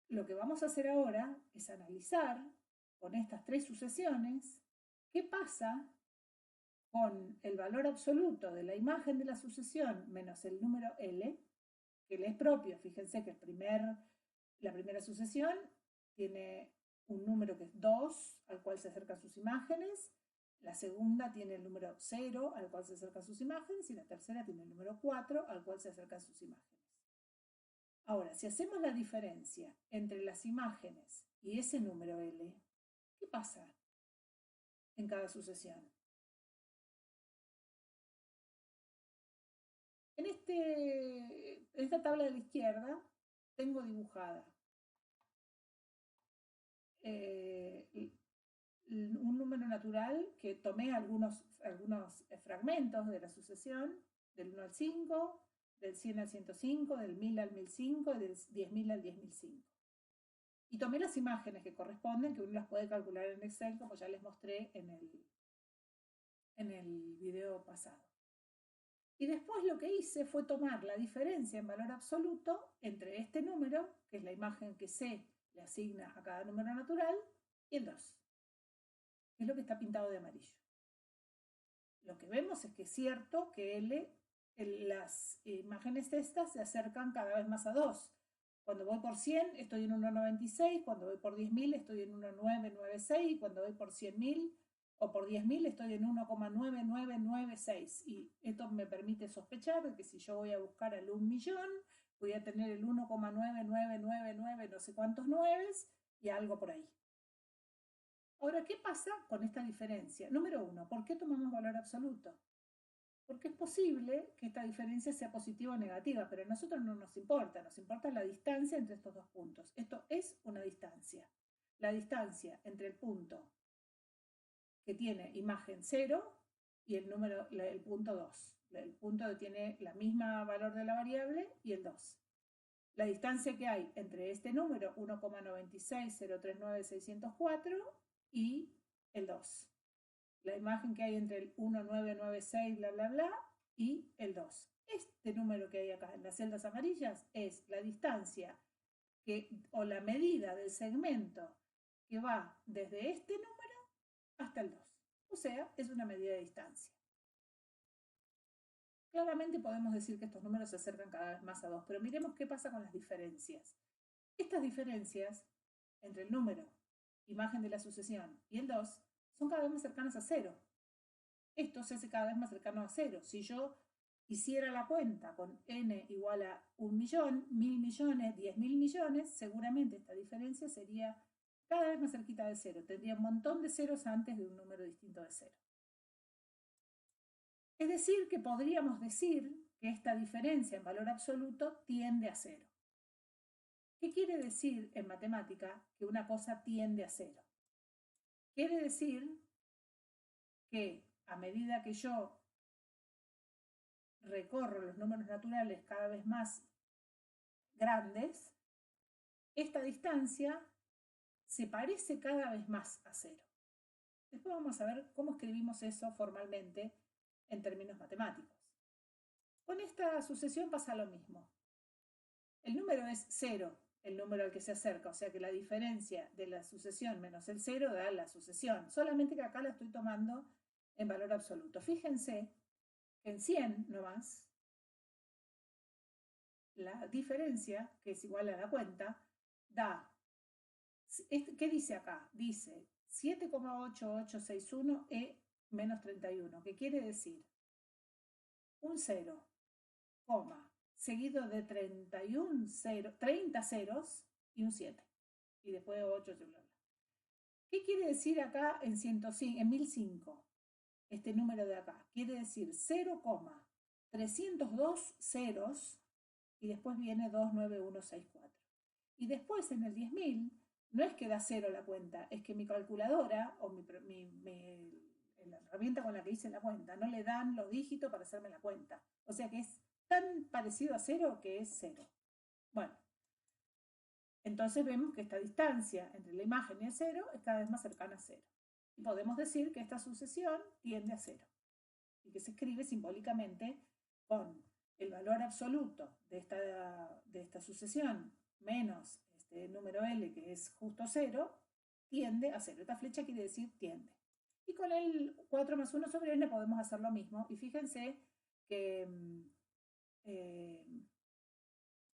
Lo que vamos a hacer ahora es analizar con estas tres sucesiones qué pasa con el valor absoluto de la imagen de la sucesión menos el número L, que le es propio. Fíjense que la primera sucesión tiene un número que es 2, al cual se acercan sus imágenes, la segunda tiene el número 0, al cual se acercan sus imágenes, y la tercera tiene el número 4, al cual se acercan sus imágenes. Ahora, si hacemos la diferencia entre las imágenes y ese número L, ¿qué pasa en cada sucesión? En esta tabla de la izquierda tengo dibujada un número natural que tomé algunos fragmentos de la sucesión, del 1 al 5, del 100 al 105, del 1000 al 1005 y del 10.000 al 10.005. Y tomé las imágenes que corresponden, que uno las puede calcular en Excel, como ya les mostré en el video pasado. Y después lo que hice fue tomar la diferencia en valor absoluto entre este número, que es la imagen que C le asigna a cada número natural, y el 2, que es lo que está pintado de amarillo. Lo que vemos es que es cierto que las imágenes estas se acercan cada vez más a 2. Cuando voy por 100 estoy en 1,96, cuando voy por 10.000 estoy en 1,996, y cuando voy por 100.000 o por 10.000 estoy en 1,9996 y esto me permite sospechar de que si yo voy a buscar al 1.000.000 voy a tener el 1,9999 no sé cuántos nueves y algo por ahí. Ahora, ¿qué pasa con esta diferencia? Número uno, ¿por qué tomamos valor absoluto? Porque es posible que esta diferencia sea positiva o negativa, pero a nosotros no nos importa la distancia entre estos dos puntos. Esto es una distancia. La distancia entre el punto que tiene imagen 0 y el punto 2. El punto que tiene la misma valor de la variable y el 2. La distancia que hay entre este número, 1,96039,604, y el 2. La imagen que hay entre el 1996, bla, bla, bla, y el 2. Este número que hay acá en las celdas amarillas es la distancia o la medida del segmento que va desde este número hasta el 2. O sea, es una medida de distancia. Claramente podemos decir que estos números se acercan cada vez más a 2, pero miremos qué pasa con las diferencias. Estas diferencias entre el número, imagen de la sucesión, y el 2 son cada vez más cercanas a 0. Esto se hace cada vez más cercano a 0. Si yo hiciera la cuenta con n igual a 1.000.000, 1.000.000.000, 10.000.000.000, seguramente esta diferencia sería cada vez más cerquita de 0. Tendría un montón de ceros antes de un número distinto de 0. Es decir, que podríamos decir que esta diferencia en valor absoluto tiende a 0. ¿Qué quiere decir en matemática que una cosa tiende a 0? Quiere decir que a medida que yo recorro los números naturales cada vez más grandes, esta distancia se parece cada vez más a 0. Después vamos a ver cómo escribimos eso formalmente en términos matemáticos. Con esta sucesión pasa lo mismo. El número es 0, el número al que se acerca, o sea que la diferencia de la sucesión menos el 0 da la sucesión, solamente que acá la estoy tomando en valor absoluto. Fíjense que en 100 nomás, la diferencia, que es igual a la cuenta, da, ¿qué dice acá? Dice 7,8861 menos 31, que quiere decir un 0, seguido de 30 ceros y un 7, y después 8, bla, bla. ¿Qué quiere decir acá en 1005? Este número de acá quiere decir 0,302 ceros y después viene 29164. Y después en el 10.000 no es que da 0 la cuenta, es que mi calculadora o la herramienta con la que hice la cuenta no le dan los dígitos para hacerme la cuenta. O sea que es tan parecido a 0 que es 0. Bueno, entonces vemos que esta distancia entre la imagen y el 0 es cada vez más cercana a 0. Y podemos decir que esta sucesión tiende a 0 y que se escribe simbólicamente con el valor absoluto de esta sucesión menos este número L, que es justo 0, tiende a 0. Esta flecha quiere decir tiende. Y con el 4 más 1 sobre n podemos hacer lo mismo. Y fíjense que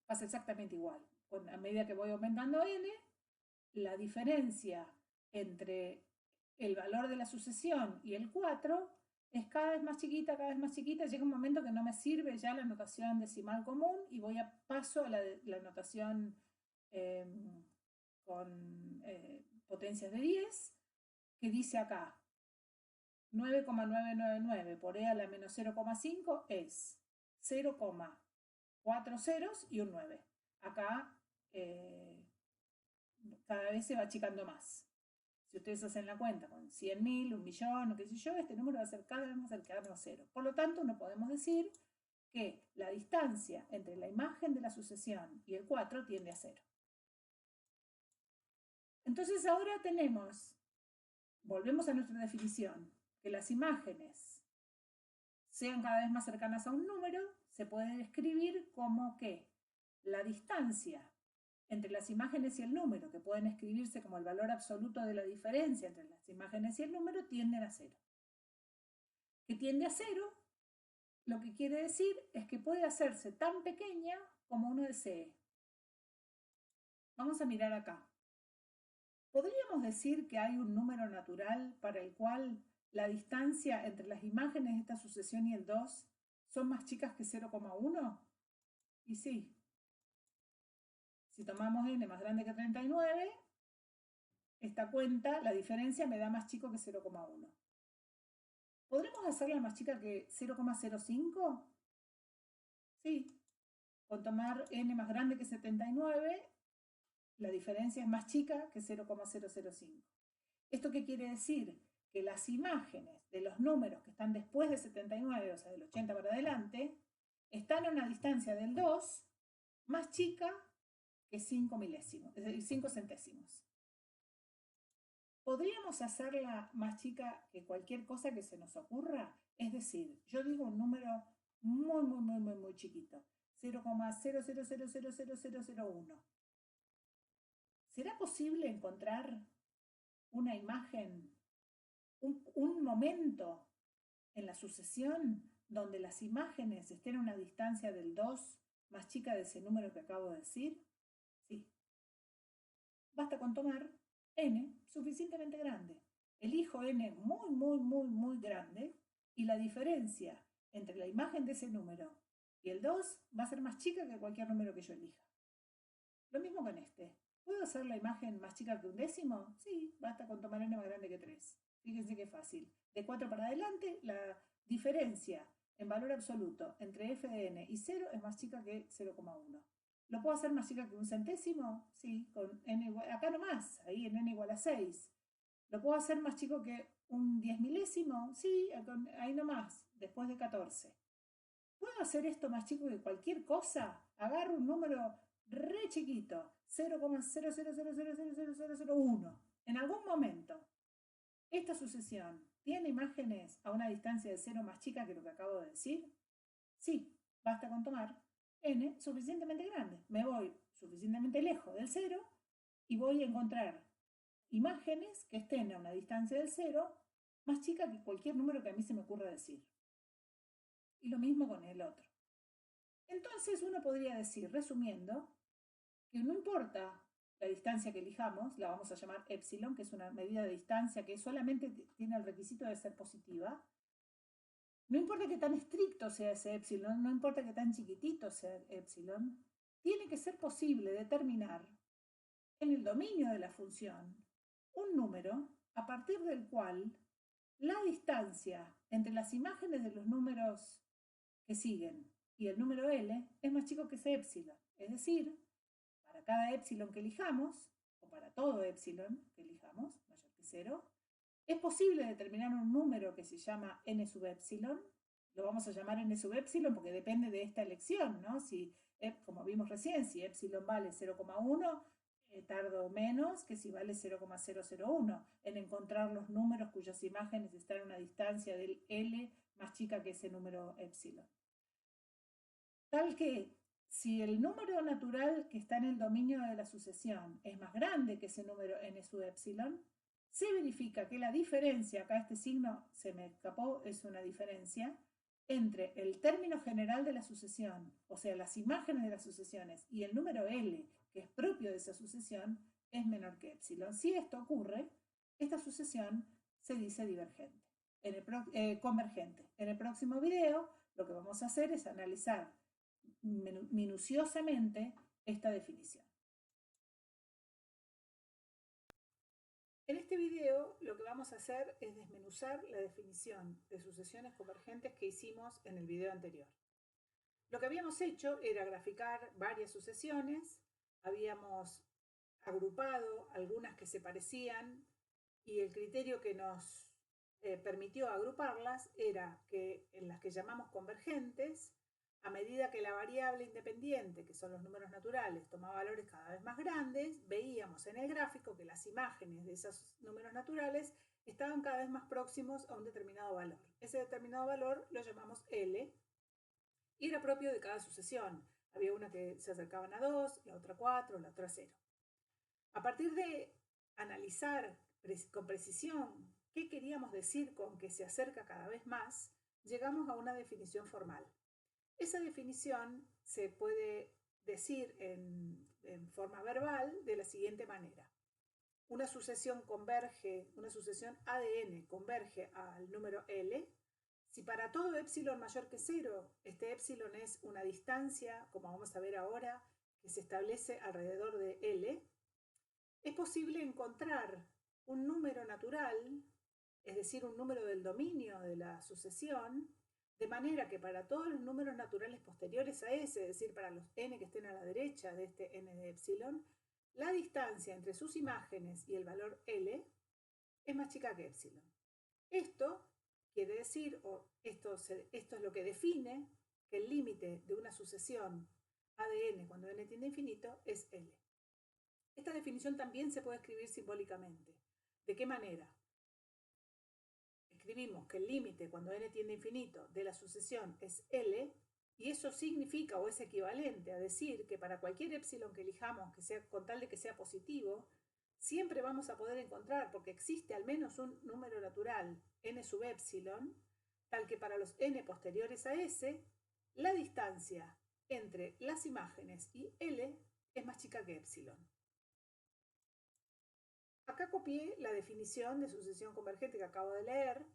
pasa exactamente igual. A medida que voy aumentando n, la diferencia entre el valor de la sucesión y el 4 es cada vez más chiquita, cada vez más chiquita. Llega un momento que no me sirve ya la notación decimal común y paso a la notación con potencias de 10, que dice acá 9,999 por e a la menos 0,5 es 0,4 ceros y un 9. Acá cada vez se va achicando más. Si ustedes hacen la cuenta con 100.000, 1.000.000 o qué sé yo, este número va a ser cada vez más cercano a 0. Por lo tanto, no podemos decir que la distancia entre la imagen de la sucesión y el 4 tiende a 0. Entonces ahora volvemos a nuestra definición, que las imágenes sean cada vez más cercanas a un número, se puede describir como que la distancia entre las imágenes y el número, que pueden escribirse como el valor absoluto de la diferencia entre las imágenes y el número, tienden a 0. Que tiende a 0, lo que quiere decir es que puede hacerse tan pequeña como uno desee. Vamos a mirar acá. ¿Podríamos decir que hay un número natural para el cual la distancia entre las imágenes de esta sucesión y el 2 son más chicas que 0,1? Y sí. Si tomamos n más grande que 39, esta cuenta, la diferencia me da más chico que 0,1. ¿Podremos hacerla más chica que 0,05? Sí. Con tomar n más grande que 79, la diferencia es más chica que 0,005. ¿Esto qué quiere decir? Que las imágenes de los números que están después de 79, o sea, del 80 para adelante, están a una distancia del 2 más chica que 5 milésimos, es decir, 5 centésimos. ¿Podríamos hacerla más chica que cualquier cosa que se nos ocurra? Es decir, yo digo un número muy chiquito, 0,0000001. ¿Será posible encontrar una imagen, un momento en la sucesión donde las imágenes estén a una distancia del 2 más chica de ese número que acabo de decir? Sí. Basta con tomar n suficientemente grande. Elijo n muy grande y la diferencia entre la imagen de ese número y el 2 va a ser más chica que cualquier número que yo elija. Lo mismo con este. ¿Puedo hacer la imagen más chica que un décimo? Sí, basta con tomar n más grande que 3. Fíjense qué fácil. De 4 para adelante, la diferencia en valor absoluto entre f de n y 0 es más chica que 0,1. ¿Lo puedo hacer más chica que un centésimo? Sí, con n igual, acá nomás, ahí en n igual a 6. ¿Lo puedo hacer más chico que un 10 milésimo? Sí, ahí nomás, después de 14. ¿Puedo hacer esto más chico que cualquier cosa? Agarro un número re chiquito, 0,0000001. En algún momento, esta sucesión tiene imágenes a una distancia de 0 más chica que lo que acabo de decir. Sí, basta con tomar n suficientemente grande. Me voy suficientemente lejos del 0 y voy a encontrar imágenes que estén a una distancia del 0 más chica que cualquier número que a mí se me ocurra decir. Y lo mismo con el otro. Entonces uno podría decir, resumiendo, que no importa la distancia que elijamos, la vamos a llamar epsilon, que es una medida de distancia que solamente tiene el requisito de ser positiva. No importa qué tan estricto sea ese epsilon, no importa qué tan chiquitito sea epsilon, tiene que ser posible determinar en el dominio de la función un número a partir del cual la distancia entre las imágenes de los números que siguen y el número L es más chico que ese epsilon. Es decir, para cada epsilon que elijamos, o para todo epsilon que elijamos, mayor que 0, es posible determinar un número que se llama n sub epsilon. Lo vamos a llamar n sub epsilon porque depende de esta elección, ¿no? Si, como vimos recién, si epsilon vale 0,1, tardo menos que si vale 0,001 en encontrar los números cuyas imágenes están a una distancia del L más chica que ese número epsilon. Tal que si el número natural que está en el dominio de la sucesión es más grande que ese número n sub epsilon, se verifica que la diferencia, acá este signo se me escapó, es una diferencia, entre el término general de la sucesión, o sea, las imágenes de las sucesiones, y el número L, que es propio de esa sucesión, es menor que epsilon. Si esto ocurre, esta sucesión se dice divergente, convergente. En el próximo video, lo que vamos a hacer es analizar minuciosamente esta definición. En este video lo que vamos a hacer es desmenuzar la definición de sucesiones convergentes que hicimos en el video anterior. Lo que habíamos hecho era graficar varias sucesiones, habíamos agrupado algunas que se parecían y el criterio que nos permitió agruparlas era que en las que llamamos convergentes, a medida que la variable independiente, que son los números naturales, tomaba valores cada vez más grandes, veíamos en el gráfico que las imágenes de esos números naturales estaban cada vez más próximos a un determinado valor. Ese determinado valor lo llamamos L y era propio de cada sucesión. Había una que se acercaban a 2, la otra a 4, la otra a 0. A partir de analizar con precisión qué queríamos decir con que se acerca cada vez más, llegamos a una definición formal. Esa definición se puede decir en forma verbal de la siguiente manera. una sucesión converge, una sucesión ADN converge al número L, si para todo epsilon mayor que 0, este epsilon es una distancia, como vamos a ver ahora, que se establece alrededor de L, es posible encontrar un número natural, es decir, un número del dominio de la sucesión, de manera que para todos los números naturales posteriores a ese, es decir, para los n que estén a la derecha de este n de epsilon, la distancia entre sus imágenes y el valor L es más chica que epsilon. Esto quiere decir, o esto es lo que define que el límite de una sucesión ADN cuando n tiende a infinito es L. Esta definición también se puede escribir simbólicamente. ¿De qué manera? Escribimos que el límite cuando n tiende a infinito de la sucesión es L, y eso significa o es equivalente a decir que para cualquier epsilon que elijamos, que sea, con tal de que sea positivo, siempre vamos a poder encontrar, porque existe al menos un número natural n sub epsilon, tal que para los n posteriores a S, la distancia entre las imágenes y L es más chica que epsilon. Acá copié la definición de sucesión convergente que acabo de leer.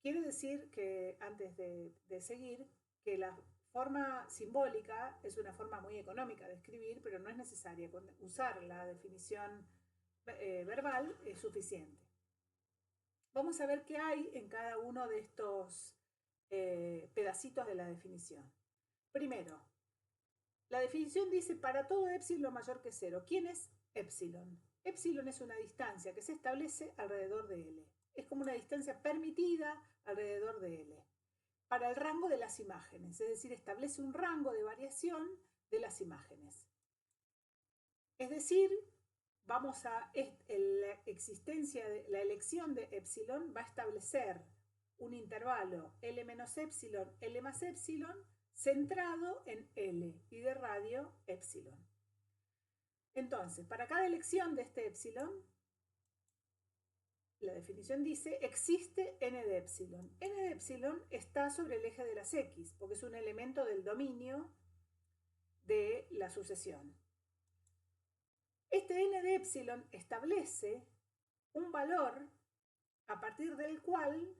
Quiere decir que, antes de seguir, que la forma simbólica es una forma muy económica de escribir, pero no es necesaria. Usar la definición verbal es suficiente. Vamos a ver qué hay en cada uno de estos pedacitos de la definición. Primero, la definición dice para todo epsilon mayor que 0. ¿Quién es epsilon? Epsilon es una distancia que se establece alrededor de L. Es como una distancia permitida alrededor de L. Para el rango de las imágenes, es decir, establece un rango de variación de las imágenes. Es decir, la elección de epsilon va a establecer un intervalo L menos epsilon, L más epsilon, centrado en L y de radio epsilon. Entonces, para cada elección de este epsilon, la definición dice, existe n de epsilon. N de epsilon está sobre el eje de las x, porque es un elemento del dominio de la sucesión. Este n de epsilon establece un valor a partir del cual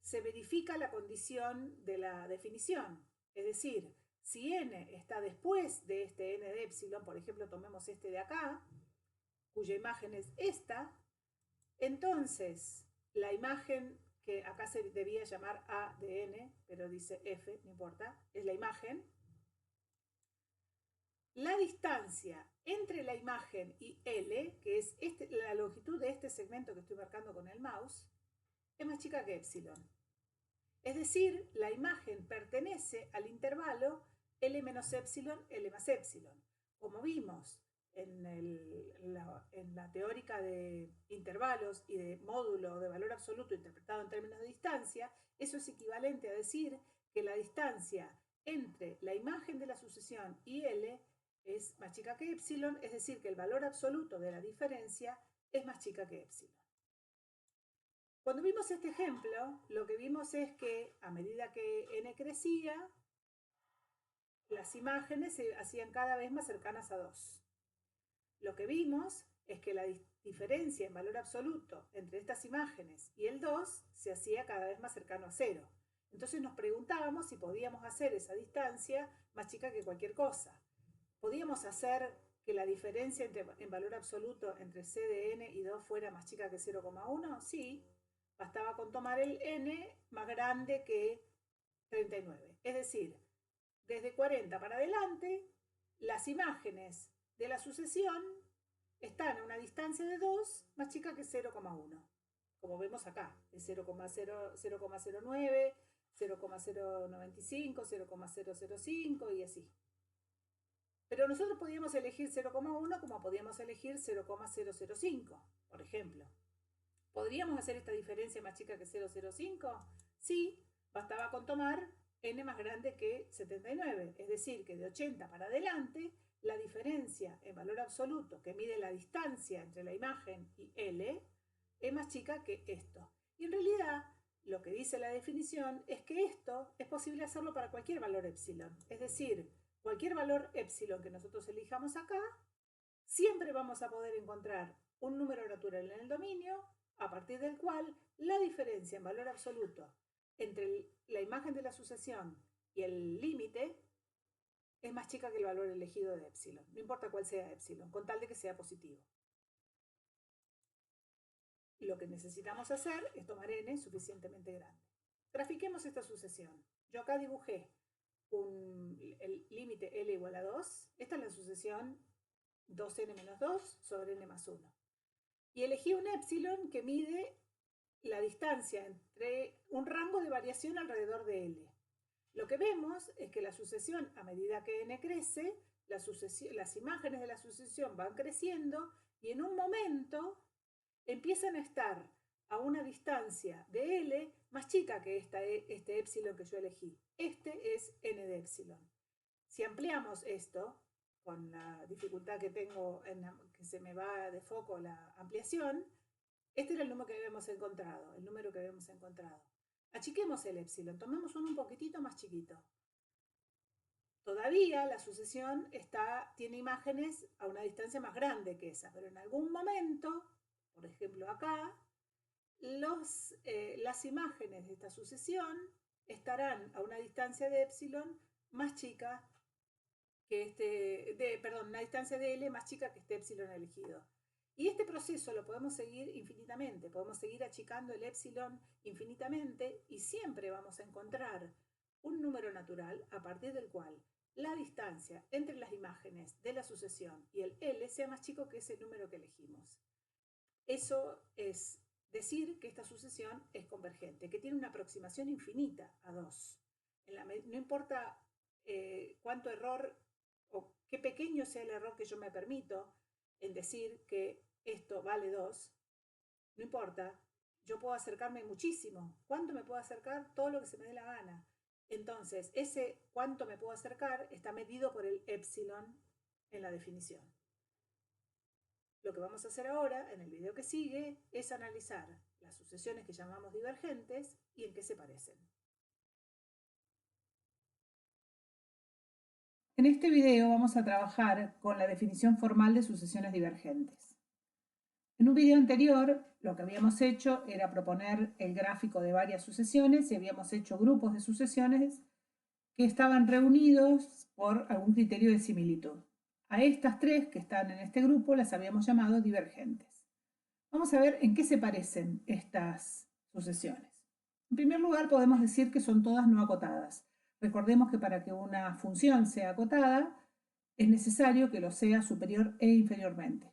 se verifica la condición de la definición. Es decir, si n está después de este n de epsilon, por ejemplo, tomemos este de acá, cuya imagen es esta, entonces la imagen, que acá se debía llamar A de n, pero dice F, no importa, es la imagen. La distancia entre la imagen y L, que es la longitud de este segmento que estoy marcando con el mouse, es más chica que epsilon. Es decir, la imagen pertenece al intervalo L menos epsilon, L más epsilon. Como vimos en la teórica de intervalos y de módulo de valor absoluto interpretado en términos de distancia, eso es equivalente a decir que la distancia entre la imagen de la sucesión y L es más chica que epsilon, es decir, que el valor absoluto de la diferencia es más chica que epsilon. Cuando vimos este ejemplo, lo que vimos es que a medida que n crecía, las imágenes se hacían cada vez más cercanas a 2. Lo que vimos es que la diferencia en valor absoluto entre estas imágenes y el 2 se hacía cada vez más cercano a 0. Entonces nos preguntábamos si podíamos hacer esa distancia más chica que cualquier cosa. ¿Podíamos hacer que la diferencia en valor absoluto entre c de n y 2 fuera más chica que 0,1? Sí, bastaba con tomar el n más grande que 39. Es decir, desde 40 para adelante, las imágenes de la sucesión están a una distancia de 2 más chica que 0,1. Como vemos acá, es 0,09, 0,095, 0,005 y así. Pero nosotros podíamos elegir 0,1 como podíamos elegir 0,005, por ejemplo. ¿Podríamos hacer esta diferencia más chica que 0,05? Sí, bastaba con tomar n más grande que 79, es decir, que de 80 para adelante, la diferencia en valor absoluto que mide la distancia entre la imagen y L es más chica que esto. Y en realidad, lo que dice la definición es que esto es posible hacerlo para cualquier valor epsilon. Es decir, cualquier valor epsilon que nosotros elijamos acá, siempre vamos a poder encontrar un número natural en el dominio, a partir del cual la diferencia en valor absoluto entre la imagen de la sucesión y el límite es más chica que el valor elegido de epsilon, no importa cuál sea epsilon, con tal de que sea positivo. Lo que necesitamos hacer es tomar n suficientemente grande. Grafiquemos esta sucesión. Yo acá dibujé el límite L igual a 2. Esta es la sucesión 2n menos 2 sobre n más 1. Y elegí un epsilon que mide la distancia entre un rango de variación alrededor de L. Lo que vemos es que la sucesión, a medida que n crece, las imágenes de la sucesión van creciendo y en un momento empiezan a estar a una distancia de L más chica que este epsilon que yo elegí. Este es n de epsilon. Si ampliamos esto, con la dificultad que tengo, que se me va de foco la ampliación, este era el número que habíamos encontrado, Achiquemos el epsilon, tomemos uno un poquitito más chiquito. Todavía la sucesión tiene imágenes a una distancia más grande que esa, pero en algún momento, por ejemplo acá, las imágenes de esta sucesión estarán a una distancia de epsilon más chica que una distancia de L más chica que este epsilon elegido. Y este proceso lo podemos seguir infinitamente, podemos seguir achicando el epsilon infinitamente y siempre vamos a encontrar un número natural a partir del cual la distancia entre las imágenes de la sucesión y el L sea más chico que ese número que elegimos. Eso es decir que esta sucesión es convergente, que tiene una aproximación infinita a 2. No importa cuánto error o qué pequeño sea el error que yo me permito en decir que esto vale 2, no importa, yo puedo acercarme muchísimo. ¿Cuánto me puedo acercar? Todo lo que se me dé la gana. Entonces, ese cuánto me puedo acercar está medido por el epsilon en la definición. Lo que vamos a hacer ahora, en el video que sigue, es analizar las sucesiones que llamamos divergentes y en qué se parecen. En este video vamos a trabajar con la definición formal de sucesiones divergentes. En un video anterior, lo que habíamos hecho era proponer el gráfico de varias sucesiones y habíamos hecho grupos de sucesiones que estaban reunidos por algún criterio de similitud. A estas tres que están en este grupo las habíamos llamado divergentes. Vamos a ver en qué se parecen estas sucesiones. En primer lugar, podemos decir que son todas no acotadas. Recordemos que para que una función sea acotada, es necesario que lo sea superior e inferiormente.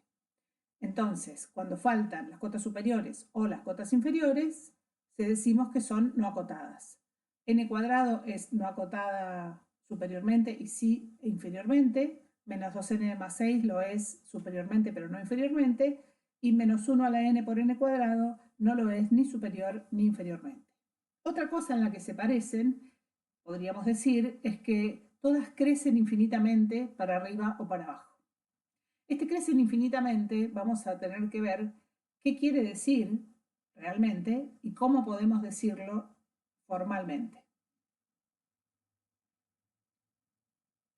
Entonces, cuando faltan las cotas superiores o las cotas inferiores, decimos que son no acotadas. N cuadrado es no acotada superiormente y sí inferiormente. Menos 2n más 6 lo es superiormente pero no inferiormente. Y menos 1 a la n por n cuadrado no lo es ni superior ni inferiormente. Otra cosa en la que se parecen, podríamos decir, es que todas crecen infinitamente para arriba o para abajo. Este crecen infinitamente, vamos a tener que ver qué quiere decir realmente y cómo podemos decirlo formalmente.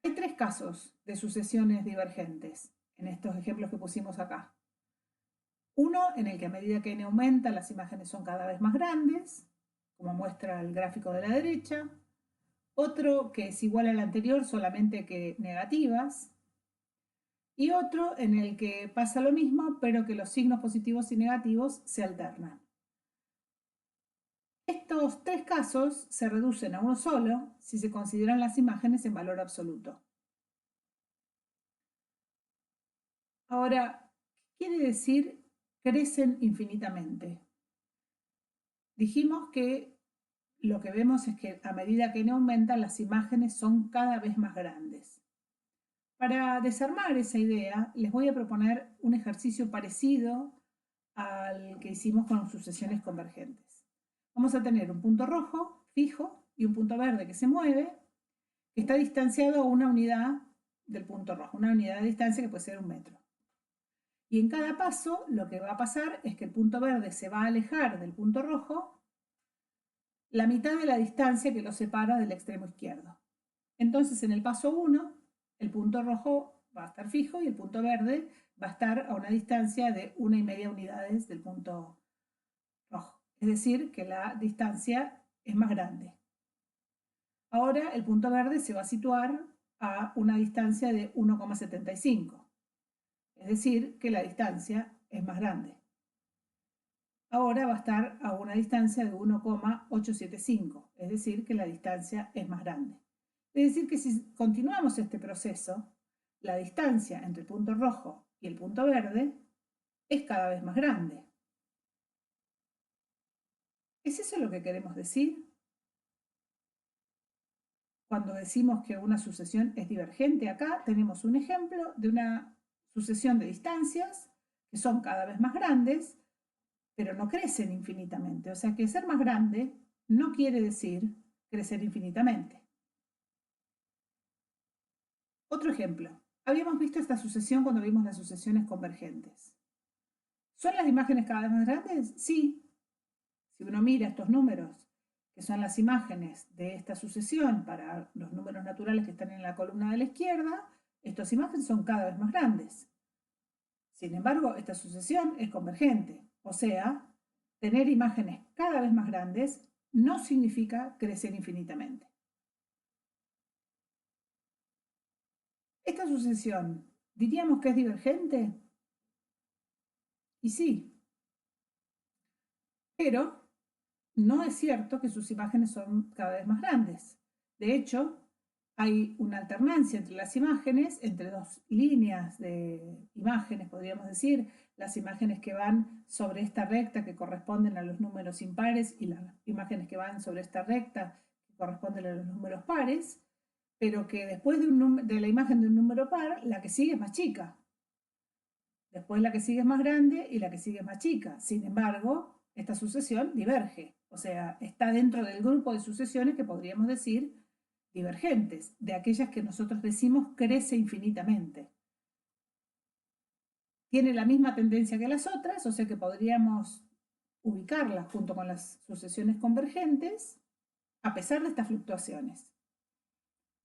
Hay tres casos de sucesiones divergentes en estos ejemplos que pusimos acá. Uno en el que a medida que n aumenta las imágenes son cada vez más grandes, como muestra el gráfico de la derecha. Otro que es igual al anterior, solamente que negativas. Y otro en el que pasa lo mismo, pero que los signos positivos y negativos se alternan. Estos tres casos se reducen a uno solo si se consideran las imágenes en valor absoluto. Ahora, ¿qué quiere decir crecen infinitamente? Dijimos que lo que vemos es que a medida que n aumenta, las imágenes son cada vez más grandes. Para desarmar esa idea, les voy a proponer un ejercicio parecido al que hicimos con sucesiones convergentes. Vamos a tener un punto rojo fijo y un punto verde que se mueve, que está distanciado a una unidad del punto rojo, una unidad de distancia que puede ser 1 metro. Y en cada paso lo que va a pasar es que el punto verde se va a alejar del punto rojo la mitad de la distancia que lo separa del extremo izquierdo. Entonces en el paso 1, el punto rojo va a estar fijo y el punto verde va a estar a una distancia de 1,5 unidades del punto rojo. Es decir, que la distancia es más grande. Ahora el punto verde se va a situar a una distancia de 1,75. Es decir, que la distancia es más grande. Ahora va a estar a una distancia de 1,875, es decir, que la distancia es más grande. Es decir, que si continuamos este proceso, la distancia entre el punto rojo y el punto verde es cada vez más grande. ¿Es eso lo que queremos decir? Cuando decimos que una sucesión es divergente, acá tenemos un ejemplo de una sucesión de distancias que son cada vez más grandes, pero no crecen infinitamente. O sea que ser más grande no quiere decir crecer infinitamente. Otro ejemplo. Habíamos visto esta sucesión cuando vimos las sucesiones convergentes. ¿Son las imágenes cada vez más grandes? Sí. Si uno mira estos números, que son las imágenes de esta sucesión para los números naturales que están en la columna de la izquierda, estas imágenes son cada vez más grandes. Sin embargo, esta sucesión es convergente, o sea, tener imágenes cada vez más grandes no significa crecer infinitamente. Esta sucesión, ¿diríamos que es divergente? Y sí, pero no es cierto que sus imágenes son cada vez más grandes. De hecho, hay una alternancia entre las imágenes, entre dos líneas de imágenes, podríamos decir, las imágenes que van sobre esta recta que corresponden a los números impares y las imágenes que van sobre esta recta que corresponden a los números pares, pero que después de la imagen de un número par, la que sigue es más chica. Después la que sigue es más grande y la que sigue es más chica. Sin embargo, esta sucesión diverge, o sea, está dentro del grupo de sucesiones que podríamos decir divergentes, de aquellas que nosotros decimos crece infinitamente. Tiene la misma tendencia que las otras, o sea que podríamos ubicarlas junto con las sucesiones convergentes, a pesar de estas fluctuaciones.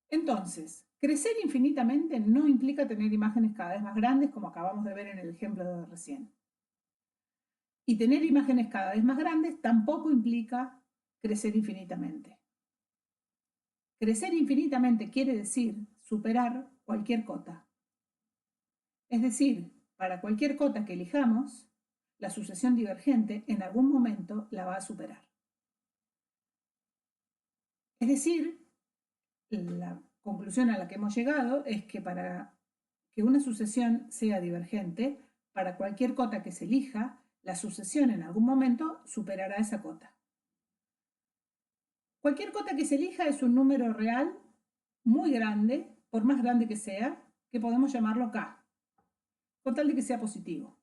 Entonces, crecer infinitamente no implica tener imágenes cada vez más grandes, como acabamos de ver en el ejemplo de recién. Y tener imágenes cada vez más grandes tampoco implica crecer infinitamente. Crecer infinitamente quiere decir superar cualquier cota. Es decir, para cualquier cota que elijamos, la sucesión divergente en algún momento la va a superar. Es decir, la conclusión a la que hemos llegado es que para que una sucesión sea divergente, para cualquier cota que se elija, la sucesión en algún momento superará esa cota. Cualquier cota que se elija es un número real muy grande, por más grande que sea, que podemos llamarlo K, con tal de que sea positivo.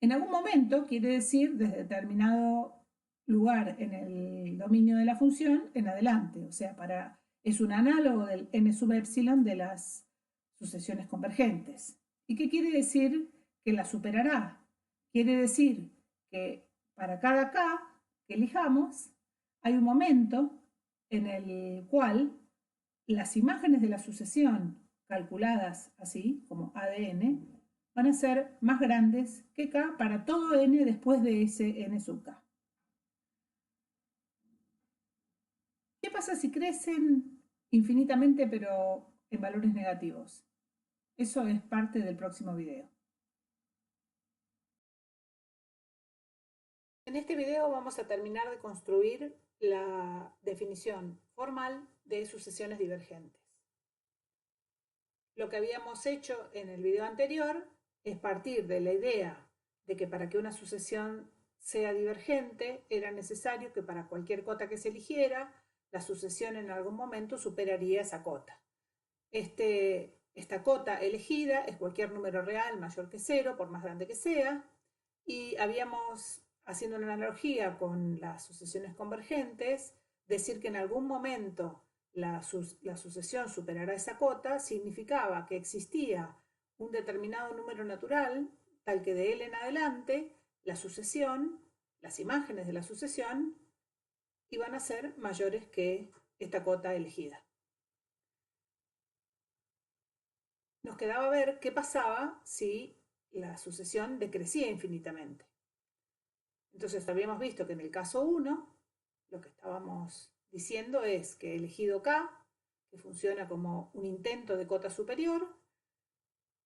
En algún momento quiere decir desde determinado lugar en el dominio de la función en adelante, o sea, es un análogo del n sub epsilon de las sucesiones convergentes. ¿Y qué quiere decir que la superará? Quiere decir que para cada k que elijamos hay un momento en el cual las imágenes de la sucesión calculadas así, como A de n, van a ser más grandes que k para todo n después de ese n sub k. ¿Qué pasa si crecen infinitamente pero en valores negativos? Eso es parte del próximo video. En este video vamos a terminar de construir la definición formal de sucesiones divergentes. Lo que habíamos hecho en el video anterior es partir de la idea de que para que una sucesión sea divergente era necesario que para cualquier cota que se eligiera, la sucesión en algún momento superaría esa cota. Esta cota elegida es cualquier número real mayor que 0, por más grande que sea, y habíamos, haciendo una analogía con las sucesiones convergentes, decir que en algún momento la sucesión superará esa cota significaba que existía un determinado número natural, tal que de él en adelante la sucesión, las imágenes de la sucesión, iban a ser mayores que esta cota elegida. nos quedaba ver qué pasaba si la sucesión decrecía infinitamente. Entonces habíamos visto que en el caso 1, lo que estábamos diciendo es que elegido K, que funciona como un intento de cota superior,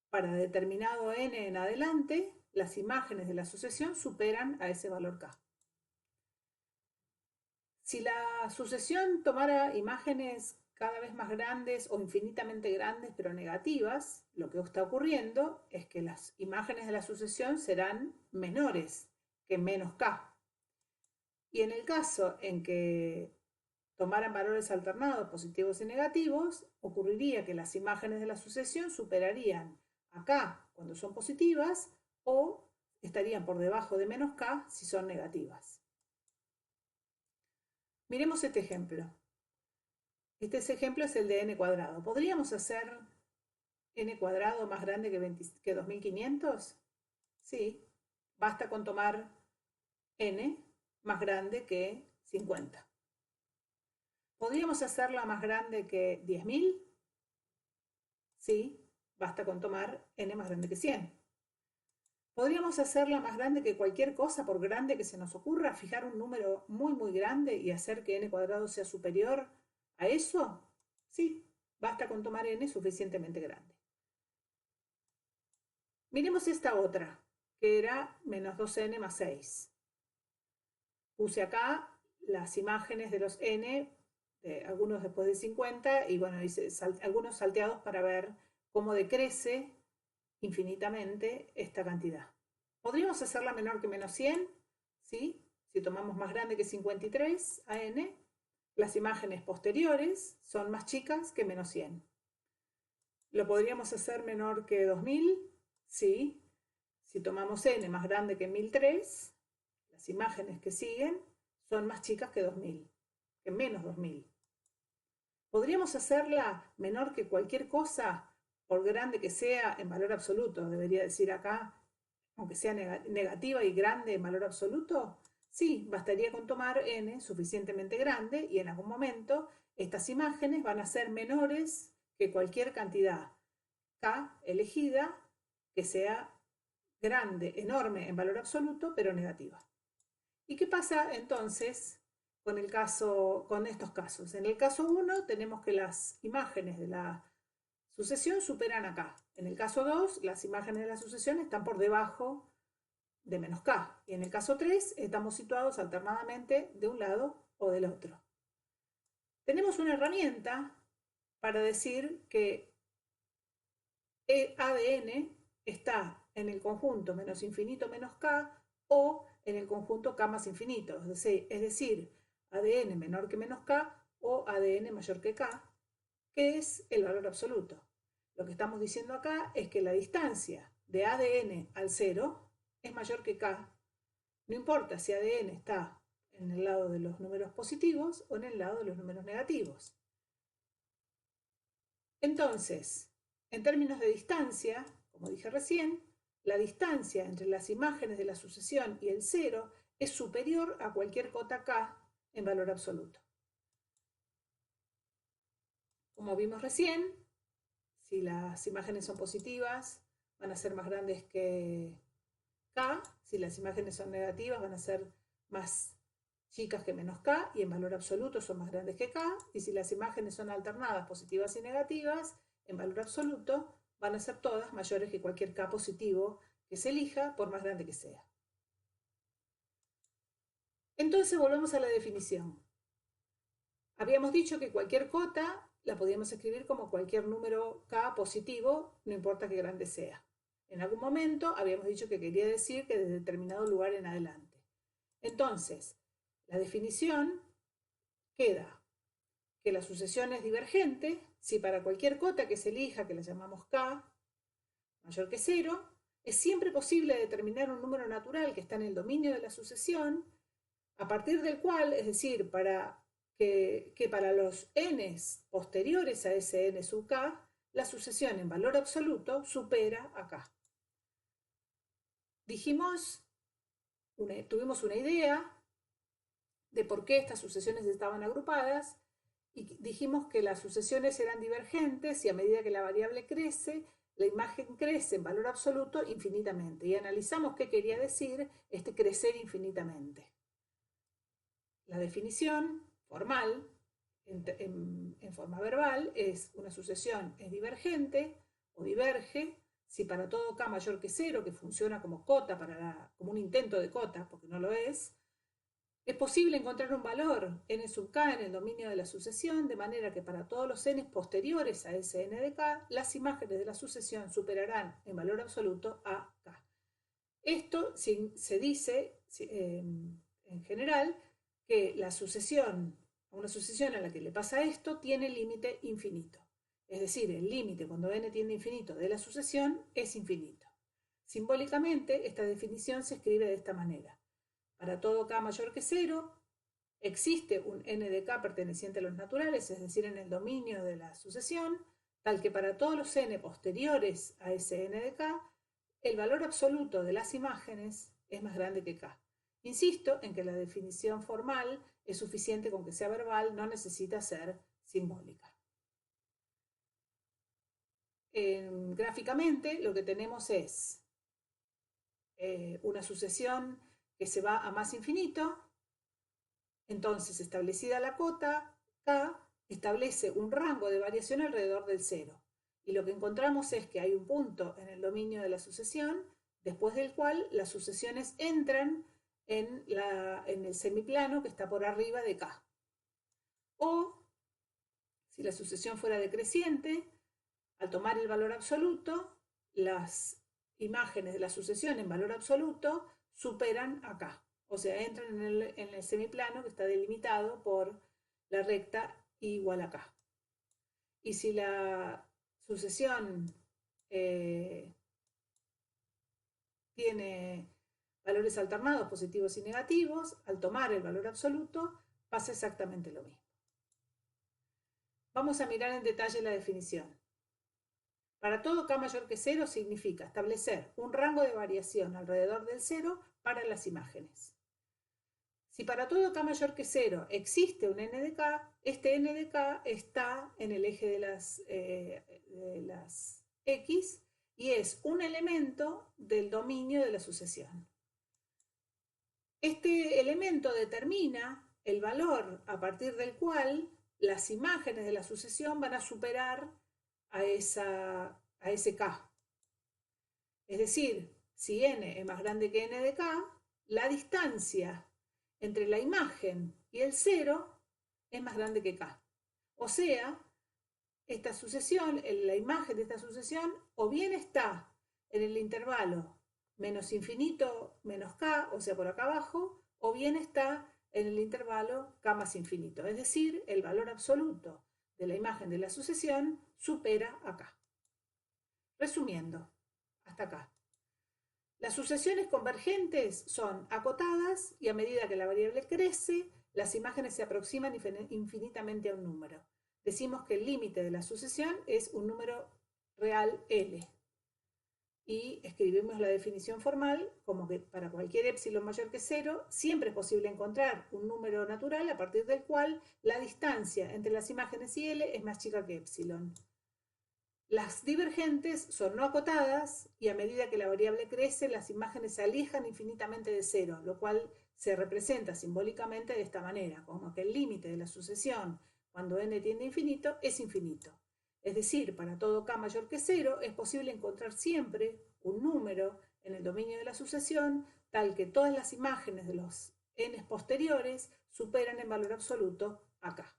para determinado n en adelante, las imágenes de la sucesión superan a ese valor K. Si la sucesión tomara imágenes cada vez más grandes o infinitamente grandes pero negativas, lo que está ocurriendo es que las imágenes de la sucesión serán menores que menos K. Y en el caso en que tomaran valores alternados positivos y negativos, ocurriría que las imágenes de la sucesión superarían a K cuando son positivas o estarían por debajo de menos K si son negativas. Miremos este ejemplo. Este ejemplo es el de n cuadrado. ¿Podríamos hacer n cuadrado más grande que 2500? Sí, basta con tomar n más grande que 50. ¿Podríamos hacerla más grande que 10.000? Sí, basta con tomar n más grande que 100. ¿Podríamos hacerla más grande que cualquier cosa, por grande que se nos ocurra? ¿Fijar un número muy, muy grande y hacer que n cuadrado sea superior a eso? Sí, basta con tomar n suficientemente grande. Miremos esta otra, que era menos 2n más 6. Puse acá las imágenes de los n, algunos después de 50, y bueno, hice algunos salteados para ver cómo decrece infinitamente esta cantidad. ¿Podríamos hacerla menor que menos 100? ¿Sí? Si tomamos más grande que 53 a n, las imágenes posteriores son más chicas que menos 100. ¿Lo podríamos hacer menor que 2000? Sí. Si tomamos n más grande que 1003, las imágenes que siguen son más chicas que 2000, que menos 2000. ¿Podríamos hacerla menor que cualquier cosa, por grande que sea, en valor absoluto? Debería decir acá, aunque sea negativa y grande en valor absoluto. Sí, bastaría con tomar n suficientemente grande y en algún momento estas imágenes van a ser menores que cualquier cantidad K elegida que sea grande, enorme en valor absoluto, pero negativa. ¿Y qué pasa entonces con estos casos? En el caso 1 tenemos que las imágenes de la sucesión superan a K. En el caso 2, las imágenes de la sucesión están por debajo de menos K. Y en el caso 3, estamos situados alternadamente de un lado o del otro. Tenemos una herramienta para decir que A de n está en el conjunto menos infinito menos K o en el conjunto K más infinito. Es decir, A de n menor que menos K o A de n mayor que K, que es el valor absoluto. Lo que estamos diciendo acá es que la distancia de A de n al 0 es mayor que K. No importa si A de n está en el lado de los números positivos o en el lado de los números negativos. Entonces, en términos de distancia, como dije recién, la distancia entre las imágenes de la sucesión y el 0 es superior a cualquier cota K en valor absoluto. Como vimos recién, si las imágenes son positivas, van a ser más grandes que K. Si las imágenes son negativas, van a ser más chicas que menos K y en valor absoluto son más grandes que K. Y si las imágenes son alternadas, positivas y negativas, en valor absoluto van a ser todas mayores que cualquier K positivo que se elija, por más grande que sea. Entonces volvemos a la definición. Habíamos dicho que cualquier cota la podíamos escribir como cualquier número K positivo, no importa qué grande sea. En algún momento habíamos dicho que quería decir que desde determinado lugar en adelante. Entonces, la definición queda que la sucesión es divergente si para cualquier cota que se elija, que la llamamos K, mayor que 0, es siempre posible determinar un número natural que está en el dominio de la sucesión, a partir del cual, es decir, que para los n's posteriores a ese n sub k, la sucesión en valor absoluto supera a k. Tuvimos una idea de por qué estas sucesiones estaban agrupadas y dijimos que las sucesiones eran divergentes y a medida que la variable crece, la imagen crece en valor absoluto infinitamente. Y analizamos qué quería decir este crecer infinitamente. La definición formal, en forma verbal, es una sucesión es divergente o diverge si para todo k mayor que 0, que funciona como cota, como un intento de cota, porque no lo es posible encontrar un valor n sub k en el dominio de la sucesión, de manera que para todos los n posteriores a ese n de k, las imágenes de la sucesión superarán en valor absoluto a k. Esto se dice en general que una sucesión a la que le pasa esto tiene límite infinito. Es decir, el límite cuando n tiende a infinito de la sucesión es infinito. Simbólicamente, esta definición se escribe de esta manera. Para todo k mayor que 0, existe un n de k perteneciente a los naturales, es decir, en el dominio de la sucesión, tal que para todos los n posteriores a ese n de k, el valor absoluto de las imágenes es más grande que k. Insisto en que la definición formal es suficiente con que sea verbal, no necesita ser simbólica. Gráficamente lo que tenemos es una sucesión que se va a más infinito. Entonces, establecida la cota, k establece un rango de variación alrededor del 0. Y lo que encontramos es que hay un punto en el dominio de la sucesión, después del cual las sucesiones entran en el semiplano que está por arriba de k. O, si la sucesión fuera decreciente, al tomar el valor absoluto, las imágenes de la sucesión en valor absoluto superan a k. O sea, entran en el semiplano que está delimitado por la recta igual a k. Y si la sucesión tiene valores alternados, positivos y negativos, al tomar el valor absoluto pasa exactamente lo mismo. Vamos a mirar en detalle la definición. Para todo k mayor que 0 significa establecer un rango de variación alrededor del 0 para las imágenes. Si para todo k mayor que 0 existe un n de k, este n de k está en el eje de las x y es un elemento del dominio de la sucesión. Este elemento determina el valor a partir del cual las imágenes de la sucesión van a superar a ese k. Es decir, si n es más grande que n de k, la distancia entre la imagen y el 0 es más grande que k. O sea, esta sucesión, la imagen de esta sucesión, o bien está en el intervalo menos infinito menos k, o sea, por acá abajo, o bien está en el intervalo k más infinito. Es decir, el valor absoluto de la imagen de la sucesión supera a k. Resumiendo, hasta acá. Las sucesiones convergentes son acotadas y a medida que la variable crece, las imágenes se aproximan infinitamente a un número. Decimos que el límite de la sucesión es un número real L. Y escribimos la definición formal como que para cualquier epsilon mayor que 0, siempre es posible encontrar un número natural a partir del cual la distancia entre las imágenes y L es más chica que epsilon. Las divergentes son no acotadas y a medida que la variable crece, las imágenes se alejan infinitamente de 0, lo cual se representa simbólicamente de esta manera, como que el límite de la sucesión cuando n tiende a infinito es infinito. Es decir, para todo k mayor que 0 es posible encontrar siempre un número en el dominio de la sucesión tal que todas las imágenes de los n posteriores superan en valor absoluto a k.